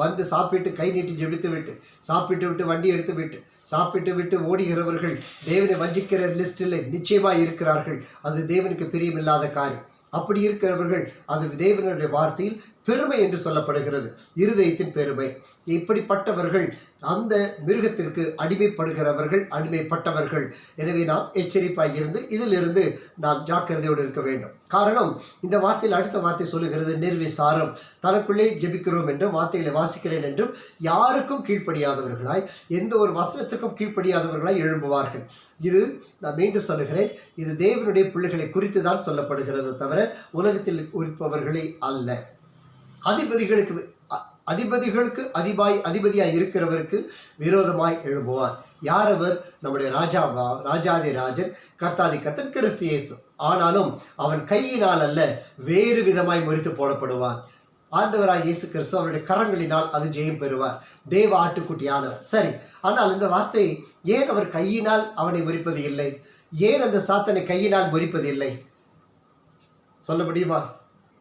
வந்து சாப்பிட்டு கை நீட்டி ஜெபித்து விட்டு சாப்பிட்டு விட்டு வண்டி எடுத்து விட்டு சாப்பிட்டு விட்டு ஓடுகிறவர்கள் தேவனை வஞ்சிக்கிற லிஸ்டில் நிச்சயமாக இருக்கிறார்கள். அது தேவனுக்கு பிரியமில்லாத காரியம். அப்படி இருக்கிறவர்கள் அது தேவனுடைய வார்த்தையில் பெருமை என்று சொல்லப்படுகிறது, இருதயத்தின் பெருமை. இப்படிப்பட்டவர்கள் அந்த மிருகத்திற்கு அடிமைப்படுகிறவர்கள், அடிமைப்பட்டவர்கள். எனவே நாம் எச்சரிப்பாக இருந்து இதிலிருந்து நாம் ஜாக்கிரதையோடு இருக்க வேண்டும். காரணம், இந்த வார்த்தையில் அடுத்த வார்த்தை சொல்லுகிறது நிர்விசாரம். தனக்குள்ளே ஜெபிக்கிறோம் என்றும் வார்த்தைகளை வாசிக்கிறேன் என்றும் யாருக்கும் கீழ்ப்படியாதவர்களாய், எந்த ஒரு வசனத்துக்கும் கீழ்ப்படியாதவர்களாய் எழும்புவார்கள். இது நான் மீண்டும் சொல்லுகிறேன், இது தேவனுடைய பிள்ளைகளை குறித்து தான் சொல்லப்படுகிறது தவிர உலகத்தில் இருப்பவர்களே அல்ல. அதிபதிகளுக்கு அதிபதியாய் இருக்கிறவருக்கு விரோதமாய் எழும்புவான். யார் அவர்? நம்முடைய ராஜாதி ராஜன், கர்த்தாதி கர்த்தர் கிறிஸ்து இயேசு. ஆனாலும் அவன் கையினால் அல்ல, வேறு விதமாய் முறித்து போடப்படுவான். ஆண்டவராய் இயேசு கிறிஸ்து அவருடைய கரங்களினால் அது ஜெயம் பெறுவார். தேவ ஆட்டுக்குட்டியானவர். சரி, ஆனால் இந்த வார்த்தை ஏன் அவர் கையினால் அவனை முறிப்பது இல்லை? ஏன் அந்த சாத்தனை கையினால் முறிப்பது இல்லை? சொல்ல முடியுமா?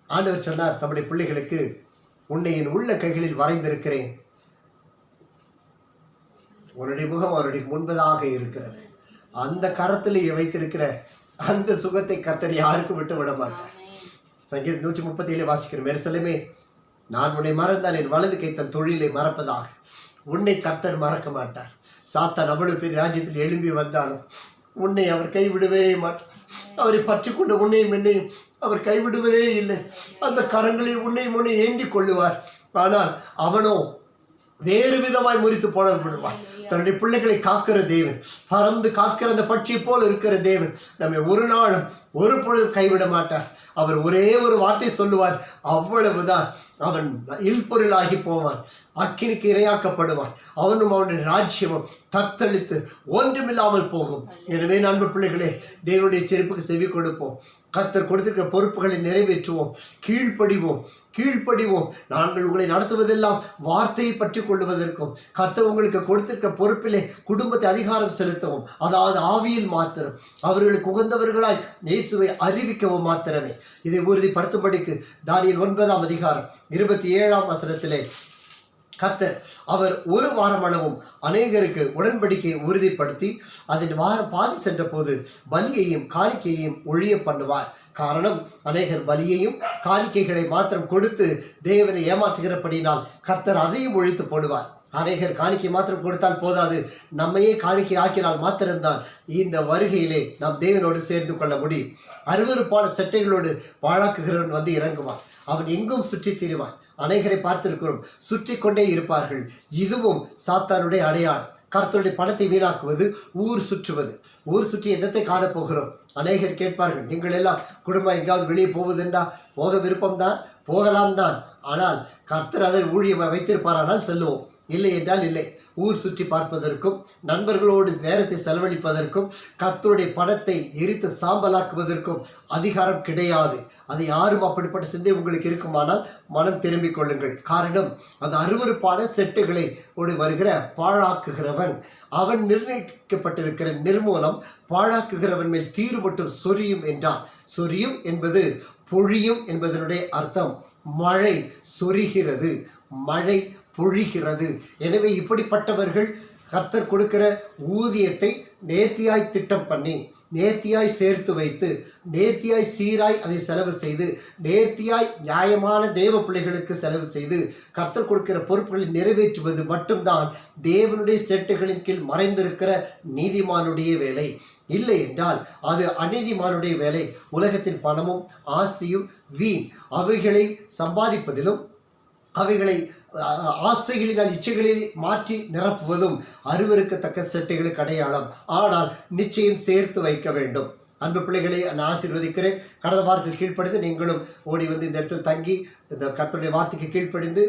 ஆண்டவர் சொன்னார் தம்முடைய பிள்ளைகளுக்கு, உன்னை என் உள்ள கைகளில் வரைந்திருக்கிறேன், உன்னுடைய முகம் அவருடைய முன்பதாக இருக்கிறது. அந்த கரத்தில் வைத்திருக்கிற அந்த சுகத்தை கர்த்தர் யாருக்கும் விட்டு விட மாட்டார். சங்கீதம் 137 வாசிக்கிறோம், எருசலேமே, நான் உன்னை மறந்தால் என் வலது கை தன் தொழிலை மறப்பதாக. உன்னை கர்த்தர் மறக்க மாட்டார். சாத்தான் அவ்வளவு பெரிய ராஜ்யத்தில் எழும்பி வந்தாலும் உன்னை அவர் கைவிடவே மாட்டார். அவரை பற்றி கொண்ட உன்னையும் என்னையும் அவர் கைவிடுவதே இல்லை. அந்த கரங்களில் உன்னை ஏந்தி கொள்ளுவார். ஆனால் அவனோ வேறு விதமாய் முறித்து போடப்படுவான். தன்னுடைய பிள்ளைகளை காக்கிற தேவன், பறந்து காக்கிற அந்த பட்சியை போல் இருக்கிற தேவன் நம்மை ஒரு நாளும் ஒரு பொழுது கைவிட மாட்டார். அவர் ஒரே ஒரு வார்த்தை சொல்லுவார், அவ்வளவுதான். அவன் இல்பொருளாகி போவான், அக்கினிக்கு இரையாக்கப்படுவான். அவனும் அவனுடைய ராஜ்யமும் தத்தளித்து ஒன்றுமில்லாமல் போகும். எனவே நண்பு பிள்ளைகளே, தேவனுடைய செருப்புக்கு செவி கொடுப்போம். கர்த்தர் கொடுத்திருக்கிற பொறுப்புகளை நிறைவேற்றுவோம், கீழ்ப்படிவோம். நாங்கள் உங்களை நடத்துவதெல்லாம் வார்த்தையை பற்றி கொள்வதற்கும், கர்த்தர் உங்களுக்கு கொடுத்திருக்கிற பொறுப்பிலே குடும்பத்தை அதிகாரம் செலுத்தவும், அதாவது ஆவியில் மாத்திரம் அவர்களுக்கு உகந்தவர்களாய் இயேசுவை அறிவிக்கவும் மாத்திரமே. இதை உறுதிப்படுத்தும்படிக்கு தானியேல் 9ஆம் அதிகாரம் 27ஆம் வசனத்திலே கர்த்தர் அவர் ஒரு வாரம் அளவும் அநேகருக்கு உடன்படிக்கையை உறுதிப்படுத்தி அதன் வாரம் பாதி சென்ற போது பலியையும் காணிக்கையையும் ஒழிய பண்ணுவார். காரணம், அநேகர் பலியையும் காணிக்கைகளை மாத்திரம் கொடுத்து தேவனை ஏமாற்றுகிறபடினால் கர்த்தர் அதையும் ஒழித்து போடுவார். அநேகர் காணிக்கை மாத்திரம் கொடுத்தால் போதாது, நம்மையே காணிக்கை ஆக்கினால் மாத்திரம்தான் இந்த வருகையிலே நாம் தேவனோடு சேர்ந்து கொள்ள முடியும். அருவருப்பான செட்டைகளோடு பாழாக்குகிறவன் வந்து இறங்குவான். அவன் எங்கும் சுற்றி திரிவான். அநேகரை பார்த்திருக்கிறோம், சுற்றி கொண்டே இருப்பார்கள். இதுவும் சாத்தானுடைய அடையாளம். கர்த்தருடைய பணத்தை வீணாக்குவது, ஊர் சுற்றி என்னத்தை காணப்போகிறோம்? அநேகர் கேட்பார்கள், நீங்கள் எல்லாம் குடும்பம் எங்காவது வெளியே போவதுண்டா? போக விருப்பம்தான், போகலாம் தான். ஆனால் கர்த்தர் அதை ஊழியமாக வைத்திருப்பாரானால் செல்லுவோம், இல்லை என்றால் இல்லை. ஊர் சுற்றி பார்ப்பதற்கும் நண்பர்களோடு நேரத்தை செலவழிப்பதற்கும் கர்த்தருடைய பணத்தை எரித்து சாம்பலாக்குவதற்கும் அதிகாரம் கிடையாது. அது யாரும் அப்படிப்பட்ட சிந்தை உங்களுக்கு இருக்குமானால் மனம் திரும்பிக் கொள்ளுங்கள். காரணம், அது அருவருப்பான செட்டுகளை வருகிற பாழாக்குகிறவன். அவன் நிர்ணயிக்கப்பட்டிருக்கிற நிர்மூலம் பாழாக்குகிறவன் மேல் தீரு மட்டும் சொரியும் என்றான். சொரியும் என்பது பொழியும் என்பதனுடைய அர்த்தம். மழை சொரிகிறது, மழை பொழிகிறது. எனவே இப்படிப்பட்டவர்கள் கர்த்தர் கொடுக்கிற ஊதியத்தை நேர்த்தியாய் திட்டம் பண்ணி, நேர்த்தியாய் சேர்த்து வைத்து, நேர்த்தியாய் சீராய் அதை செலவு செய்து, நேர்த்தியாய் நியாயமான தேவ பிள்ளைகளுக்கு செலவு செய்து கர்த்தர் கொடுக்கிற பொறுப்புகளை நிறைவேற்றுவது மட்டும்தான் தேவனுடைய செட்டுகளின் கீழ் மறைந்திருக்கிற நீதிமானுடைய வேலை. இல்லை என்றால் அது அநீதிமானுடைய வேலை. உலகத்தின் பணமும் ஆஸ்தியும் வீண். அவைகளை சம்பாதிப்பதிலும் அவைகளை ஆசைகளினால் இச்சைகளில் மாற்றி நிரப்புவதும் அருவருக்கத்தக்க செட்டைகளுக்கு அடையாளம். ஆனால் நிச்சயம் சேர்த்து வைக்க வேண்டும். அன்பு பிள்ளைகளை நான் ஆசீர்வதிக்கிறேன். கடந்த வாரத்தில் கீழ்ப்படிந்து நீங்களும் ஓடி வந்து இந்த இடத்தில் தங்கி இந்த கர்த்தருடைய வார்த்தைக்கு கீழ்ப்படிந்து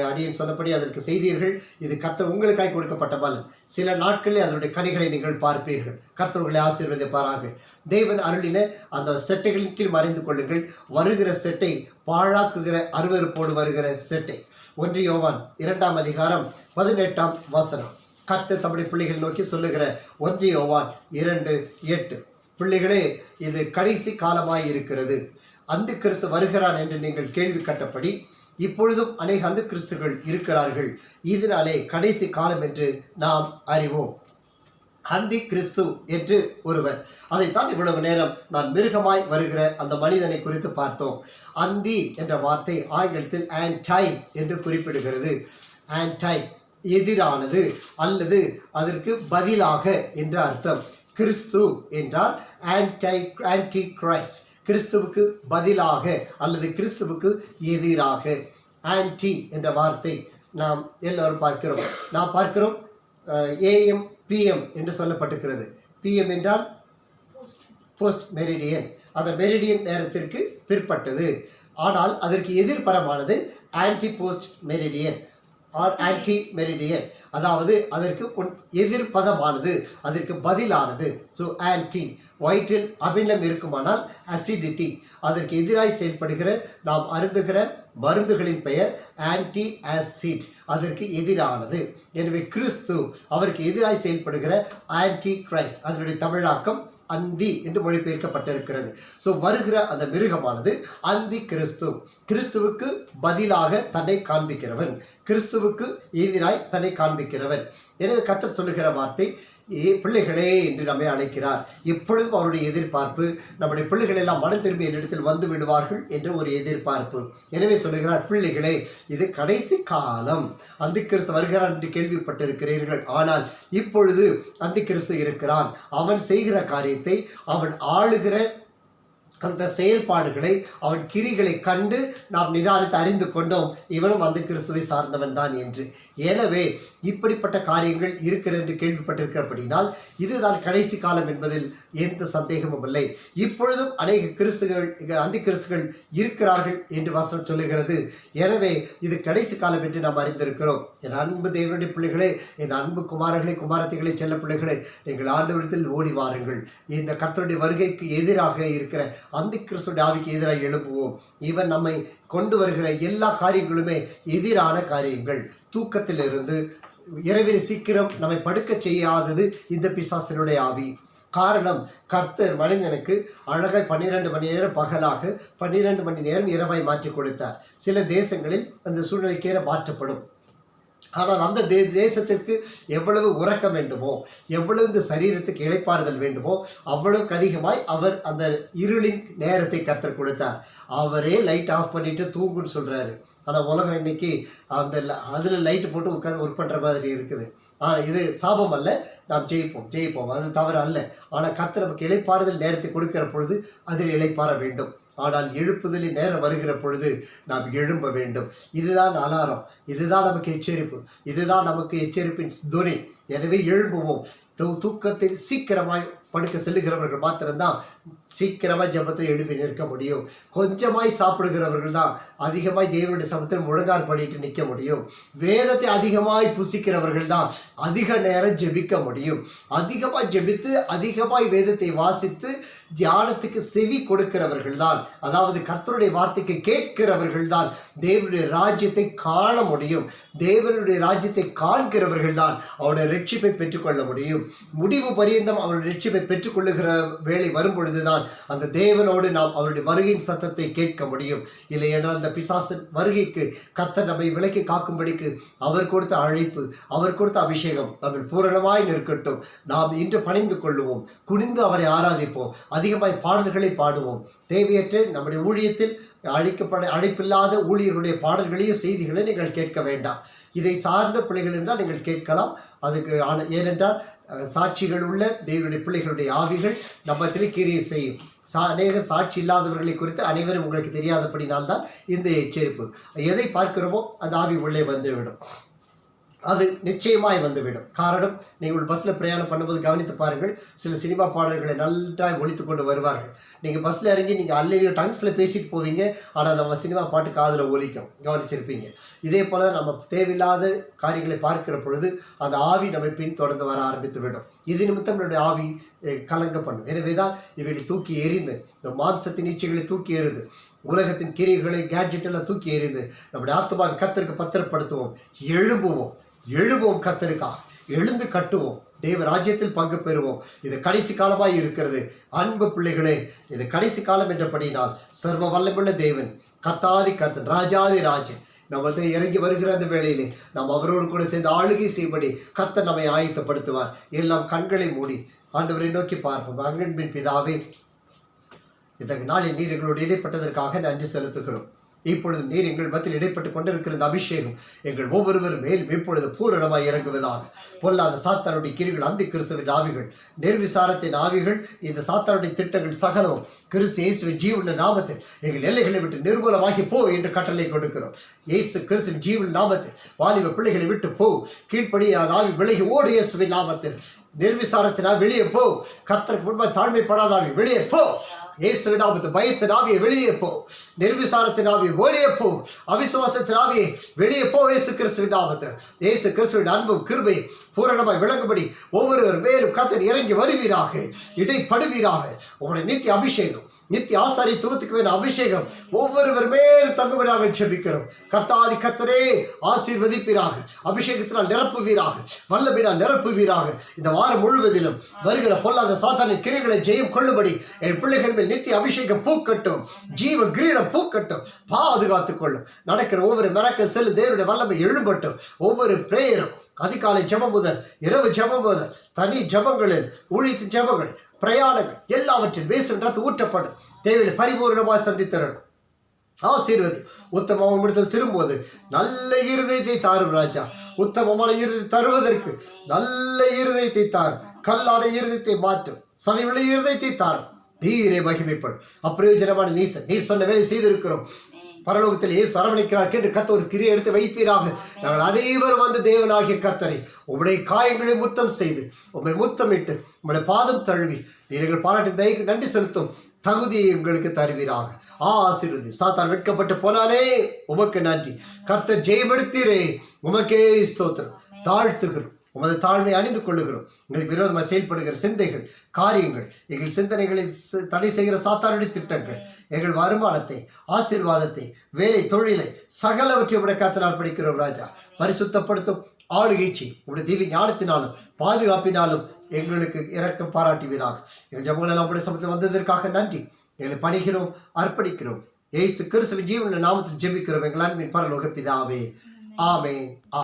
அடியேன் சொன்னபடி அதற்கு செய்தீர்கள். இது கர்த்தர் உங்களுக்காய் கொடுக்கப்பட்ட பலன். சில நாட்களில் அதனுடைய கனிகளை நீங்கள் பார்ப்பீர்கள். கர்த்தர் உங்களை ஆசீர்வதிப்பாராக. தேவன் அருளின அந்த செட்டைகளின் கீழ் மறைந்து கொள்ளுங்கள். வருகிற செட்டை பாழாக்குகிற அருவருப்போடு வருகிற செட்டை. 1 யோவான் 2ஆம் அதிகாரம் 18ஆம் வசனம். கர்த்தர் தம்முடைய பிள்ளைகள் நோக்கி சொல்லுகிற 1 யோவான் 2:8. பிள்ளைகளே, இது கடைசி காலமாய் இருக்கிறது. அந்தி கிறிஸ்து வருகிறான் என்று நீங்கள் கேள்வி கட்டபடி இப்பொழுதும் அநேக அந்து கிறிஸ்துகள் இருக்கிறார்கள். இதனாலே கடைசி காலம் என்று நாம் அறிவோம். அந்தி கிறிஸ்து என்று ஒருவர், அதைத்தான் இவ்வளவு நேரம் நான் மிருகமாய் வருகிற அந்த மனிதனை குறித்து பார்த்தோம். அந்தி என்ற வார்த்தை ஆங்கிலத்தில் ஆன்டை என்று குறிப்பிடுகிறது. ஆன்டை எதிரானது அல்லது அதற்கு பதிலாக என்ற அர்த்தம். கிறிஸ்து என்றால் ஆன்டி கிரைஸ்ட், கிறிஸ்துவுக்கு பதிலாக அல்லது கிறிஸ்துவுக்கு எதிராக. ஆன்டி என்ற வார்த்தை நாம் எல்லோரும் பார்க்கிறோம். நாம் பார்க்கிறோம் AM PM என்று சொல்லப்பட்டிருக்கிறது. PM என்றால் போஸ்ட் மெரிடியன், அந்த மெரிடியன் நேரத்திற்கு பிற்பட்டது. ஆனால் அதற்கு எதிர்பரமானது ante post meridian or ante meridian, அதாவது அதற்கு எதிர்பதமானது, அதற்கு பதிலானது. ஸோ ஆன்டி, வயிற்றில் அமிலம் இருக்குமானால் அசிடிட்டி, அதற்கு எதிராய் செயல்படுகிற நாம் அருந்துகிற மருந்துகளின் பெயர் ஆன்டி ஆசிட், அதற்கு எதிரானது. எனவே கிறிஸ்து அவருக்கு எதிராய் செயல்படுகிற ஆன்டி கிரைஸ்ட், அதனுடைய தமிழாக்கம் அந்தி என்று மொழிபெயர்க்கப்பட்டிருக்கிறது. ஸோ வருகிற அந்த மிருகமானது அந்தி கிறிஸ்து, கிறிஸ்துவுக்கு பதிலாக தன்னை காண்பிக்கிறவன், கிறிஸ்துவுக்கு எதிராய் தன்னை காண்பிக்கிறவன். எனவே கர்த்தர் சொல்லுகிற வார்த்தை பிள்ளைகளே என்று நம்மை அழைக்கிறார். எப்பொழுதும் அவருடைய எதிர்பார்ப்பு நம்முடைய பிள்ளைகள் எல்லாம் மனம் திரும்பி என்னிடத்தில் வந்து விடுவார்கள் என்ற ஒரு எதிர்பார்ப்பு. எனவே சொல்லுகிறார், பிள்ளைகளே இது கடைசி காலம். அந்தி கிறிஸ்து வருகிறான் என்று கேள்விப்பட்டிருக்கிறீர்கள். ஆனால் இப்பொழுது அந்தி கிறிஸ்து இருக்கிறான். அவன் செய்கிற காரியத்தை, அவன் ஆளுகிற அந்த செயல்பாடுகளை, அவன் கிரிகளை கண்டு நாம் நிதானித்து அறிந்து கொண்டோம், இவனும் அந்த கிறிஸ்துவை சார்ந்தவன் தான் என்று. எனவே இப்படிப்பட்ட காரியங்கள் இருக்கிற என்று கேள்விப்பட்டிருக்கிறபடினால் இதுதான் கடைசி காலம் என்பதில் எந்த சந்தேகமும் இல்லை. இப்பொழுதும் அநேக கிறிஸ்துகள், அந்தி கிறிஸ்துகள் இருக்கிறார்கள் என்று வசனம் சொல்லுகிறது. எனவே இது கடைசி காலம் என்று நாம் அறிந்திருக்கிறோம். என் அன்பு தேவனுடைய பிள்ளைகளே, என் அன்பு குமாரர்களே, குமாரத்திகளே, செல்ல பிள்ளைகளே, நீங்கள் ஆண்டவரிடத்தில் ஓடி வாருங்கள். இந்த கர்த்தருடைய வருகைக்கு எதிராக இருக்கிற அந்தி கிறிஸ்துடைய ஆவிக்கு எதிராக எழுப்புவோம். இவன் நம்மை கொண்டு வருகிற எல்லா காரியங்களுமே எதிரான காரியங்கள். தூக்கத்திலிருந்து இரவில் சீக்கிரம் நம்மை படுக்க செய்யாதது இந்த பிசாசினுடைய ஆவி. காரணம், கர்த்தர் மனிதனுக்கு அழகாய் 12 மணி நேரம் பகலாக 12 மணி நேரம் இரவாய் மாற்றி கொடுத்தார். சில தேசங்களில் அந்த சூழ்நிலைக்கேற மாற்றப்படும். ஆனால் அந்த தேசத்திற்கு எவ்வளவு உறக்கம் வேண்டுமோ, எவ்வளவு இந்த சரீரத்துக்கு இளைப்பாறுதல் வேண்டுமோ அவ்வளவுக்கு அதிகமாய் அவர் அந்த இருளின் நேரத்தை கர்த்தர் கொடுத்தார். அவரே லைட் ஆஃப் பண்ணிட்டு தூங்குன்னு சொல்கிறாரு. ஆனால் உலகம் இன்னைக்கு அந்த அதில் லைட்டு போட்டு உட்காந்து ஒர்க் பண்ணுற மாதிரி இருக்குது. ஆனால் இது சாபம் அல்ல, நாம் ஜெயிப்போம், அது தவறு அல்ல. ஆனால் கர்த்தர் நமக்கு இளைப்பாறுதல் நேரத்தை கொடுக்கிற பொழுது அதில் இளைப்பாற வேண்டும். ஆனால் எழுப்புதலின் நேரம் வருகிற பொழுது நாம் எழும்ப வேண்டும். இதுதான் அலாரம், இதுதான் நமக்கு எச்சரிப்பு, இதுதான் நமக்கு எச்சரிப்பின் துணி. எனவே எழும்புவோம். தூக்கத்தில் சீக்கிரமாய் படுக்க செல்லுகிறவர்கள் மாத்திரம்தான் சீக்கிரமாக ஜெபத்தை எழுப்பி நிற்க முடியும். கொஞ்சமாய் சாப்பிடுகிறவர்கள் தான் அதிகமாய் தேவனுடைய சமத்தில் முழங்கார் பண்ணிட்டு நிற்க முடியும். வேதத்தை அதிகமாய் புசிக்கிறவர்கள் தான் அதிக நேரம் ஜெபிக்க முடியும். அதிகமாய் ஜெபித்து அதிகமாய் வேதத்தை வாசித்து தியானத்துக்கு செவி கொடுக்கிறவர்கள் தான், அதாவது கர்த்தருடைய வார்த்தைக்கு கேட்கிறவர்கள் தான் தேவனுடைய ராஜ்யத்தை காண முடியும். தேவனுடைய ராஜ்யத்தை காண்கிறவர்கள் தான் அவருடைய ரட்சிப்பை பெற்றுக்கொள்ள முடியும். முடிவு பரியந்தம் அவருடைய ரட்சிப்பை பெற்றுக்கொள்ளுகிற வேலை வரும் பொழுதுதான் அந்த தேவனோடு நாம் அவருடைய வருகையின் சத்தத்தை கேட்க முடியும். இல்லை என்றால் இந்த பிசாசின் வருகைக்கு கர்த்தர் நம்மை விலக்கி காக்கும்படிக்கு அவர் கொடுத்த அழைப்பு, அவர் கொடுத்த அபிஷேகம் நம்ம பூரணமாய் நிற்கட்டும். நாம் இன்று பணிந்து கொள்ளுவோம், குனிந்து அவரை ஆராதிப்போம், அதிகமாய் பாடல்களை பாடுவோம். தேவையற்ற நம்முடைய ஊழியத்தில் அழைப்பில்லாத ஊழியர்களுடைய பாடல்களையும் செய்திகளையும் நீங்கள் கேட்க வேண்டாம். இதை சார்ந்த பிள்ளைகள் இருந்தால் நீங்கள் கேட்கலாம். அதுக்கு ஏனென்றால் சாட்சிகள் உள்ள தேவனுடைய பிள்ளைகளுடைய ஆவிகள் நம்மத்திலே கிரியை செய்யும். அநேக சாட்சி இல்லாதவர்களை குறித்து அனைவரும் உங்களுக்கு தெரியாதபடினால்தான் இந்த எச்சரிப்பு. எதை பார்க்கிறோமோ அந்த ஆவி உள்ளே வந்துவிடும். அது நிச்சயமாய் வந்துவிடும். காரணம், நீங்கள் பஸ்ஸில் பிரயாணம் பண்ணும்போது கவனித்து பாருங்கள், சில சினிமா பாடல்களை நன்றாக ஒழித்து கொண்டு வருவார்கள். நீங்கள் பஸ்ஸில் இறங்கி நீங்கள் அல்லையோ டங்ஸில் பேசிட்டு போவீங்க, ஆனால் நம்ம சினிமா பாட்டு காதில் ஒலிக்கும், கவனிச்சிருப்பீங்க. இதே போல் நம்ம தேவையில்லாத காரியங்களை பார்க்கிற பொழுது அந்த ஆவி நம்மை பின் தொடர்ந்து வர ஆரம்பித்து விடும். இது நிமித்தம் நம்முடைய ஆவி கலங்க பண்ணும். எனவே தான் இவைகளை தூக்கி எறிந்து, இந்த மாம்சத்தின் இச்சைகளை தூக்கி எறிந்து, உலகத்தின் கிரியைகளை கேட்ஜெட்டெல்லாம் தூக்கி எறிந்து நம்முடைய ஆத்மாவை கர்த்தருக்கு பத்திரப்படுத்துவோம். எழுவோம் கர்த்தருக்காக, எழுந்து கட்டுவோம், தேவ ராஜ்யத்தில் பங்கு பெறுவோம். இது கடைசி காலமாய் இருக்கிறது. அன்பு பிள்ளைகளே, இது கடைசி காலம் என்றபடினால் சர்வ வல்லமுள்ள தேவன், கர்த்தாதி கர்த்தன், ராஜாதி ராஜன் நம்மளை இறங்கி வருகிற அந்த வேளையிலே நாம் அவரோடு கூட சேர்ந்து ஆளுகை செய்யும்படி கர்த்தர் நம்மை ஆயத்தப்படுத்துவார். எல்லாம் கண்களை மூடி ஆண்டவரை நோக்கி பார்ப்போம். அன்பின் பிதாவே, இந்த நாளில் நீர் எங்களோடு இடைப்பட்டதற்காக நன்றி செலுத்துகிறோம். இப்பொழுது நீர் எங்கள் மத்தியில் இடைப்பட்டு கொண்டிருக்கிற இந்த அபிஷேகம் எங்கள் ஒவ்வொருவரும் மேலும் இப்பொழுது பூரணமாய் இறங்குவதாக. பொல்லாத சாத்தானுடைய கிரிகள், அந்த கிறிஸ்துவின் ஆவிகள், நிர்விசாரத்தின் ஆவிகள், இந்த சாத்தானுடைய திட்டங்கள் சகலமும் கிறிஸ்து இயேசுவின் ஜீவனுள்ள நாமத்தில் எங்கள் எல்லைகளை விட்டு நிர்மூலமாகி போ என்று கட்டளை கொடுக்கிறோம். இயேசு கிறிஸ்துவின் ஜீவனுள்ள நாமத்தில் வாலிப பிள்ளைகளை விட்டு போ, கீழ்ப்படியாத ஆவி விலகி ஓடு. இயேசுவின் நாமத்தில் நிர்விசாரத்தினா வெளியே போ. கர்த்தருக்கு முன்பாக தாழ்மைப்படாத ஆவி வெளியே போ. இயேசுவின் நாமத்தில் பயத்தின் ஆவியை வெளியே போ. நிர்விசாரத்தின் ஆவியை வெளியே போ. அவிசுவாசத்தின் ஆவியை வெளியே போ. இயேசு கிறிஸ்துவின் நாமத்தில் இயேசு கிறிஸ்துவின் அன்பும் கிருபை பூரணமாய் விளங்கும்படி ஒவ்வொருவர் மேலும் கர்த்தர் இறங்கி வருவீராக, இடைப்படுவீராக. உங்களுடைய நித்திய அபிஷேகம், நித்திய ஆசாரித்துவத்துக்கு வேண்டிய அபிஷேகம் ஒவ்வொருவர் மேலும் தங்குவதாக ஜெபிக்கிறோம். கர்த்தாதி கர்த்தரே ஆசீர்வதிப்பீராக, அபிஷேகத்தினால் நிரப்புவீராக, வல்லமையினால் நிரப்புவீராக. இந்த வாரம் முழுவதிலும் வருகிற பொல்லாத சாத்தானின் கிரிகளை ஜெயம் கொள்ளும்படி என் பிள்ளைகள் மேல் நித்திய அபிஷேகம் பூக்கட்டும், ஜீவ கிரீடம் பூக்கட்டும், பாதுகாத்துக் கொள்ளும். நடக்கிற ஒவ்வொரு மிராக்கிள் செல்லும் தேவனுடைய வல்லமை எழும்பட்டும். ஒவ்வொரு பிரேயரும், அதிகாலை ஜெபம் முதல் இரவு ஜெபம் முதல் தனி ஜெபங்களில், ஊழியத்தின் ஜெபங்கள், பிரயாணங்கள் எல்லாவற்றில் பேசும் ரத்து ஊற்றப்படும். தேவையை பரிபூர்ணமாக சந்தித்தரணும். ஆசீர்வதி. உத்தமமான விடுதல் திரும்புவது நல்ல இருதயத்தை தாரும் ராஜா. உத்தமமான இருதயத்தை தருவதற்கு நல்ல இருதயத்தை தாரும். கல்லான இருதயத்தை மாற்றும். சதைவுள்ள இருதயத்தை தாரும். நீரே மகிமைப்படும். அப்பிரயோஜனமான நீர் சொன்ன வேலை செய்திருக்கிறோம். பரலோகத்தில் இயேசு அரவணைக்கிறார் என்று கர்த்தர் ஒரு கிரியை எடுத்து வைப்பீராக. நாங்கள் அனைவரும் வந்து தேவனாகிய கர்த்தரை உம்முடைய காயங்களை முத்தம் செய்து, உம்மை முத்தமிட்டு, உம்முடைய பாதம் தழுவி நீர் எங்கள் பாராட்டு தயக்கு நன்றி செலுத்தும் தகுதியை எங்களுக்கு தருவீராக. ஆசீர்வதி. சாத்தான் வெட்கப்பட்டு போனானே, உமக்கு நன்றி. கர்த்தர் ஜெயமெடுத்தீரே, உமக்கே ஸ்தோத்திரம். தாழ்த்துகிறோம், உமது தாழ்மை அணிந்து கொள்ளுகிறோம். எங்களுக்கு விரோதமாக செயல்படுகிற சிந்தைகள், காரியங்கள், எங்கள் சிந்தனைகளை தடை செய்கிற சாத்தானுடைய திட்டங்கள், எங்கள் வருமானத்தை, ஆசீர்வாதத்தை, வேலை, தொழிலை சகலவற்றை உடைய கர்த்தரால் படிக்கிறோம் ராஜா. பரிசுத்தப்படுத்தும் ஆளுகைச்சி உடைய திவ்ய ஞானத்தினாலும் பாதுகாப்பினாலும் எங்களுக்கு இரக்கம் பாராட்டுவீராக. எங்கள் ஜபங்கள் உடைய சமூகத்தில் வந்ததற்காக நன்றி. எங்களை பணிகிறோம், அர்ப்பணிக்கிறோம். இயேசு கிறிஸ்துவின் ஜீவனுள்ள நாமத்தில் ஜெபிக்கிறோம் எங்கள் அன்பின் பரலோக பிதாவே. ஆமென்.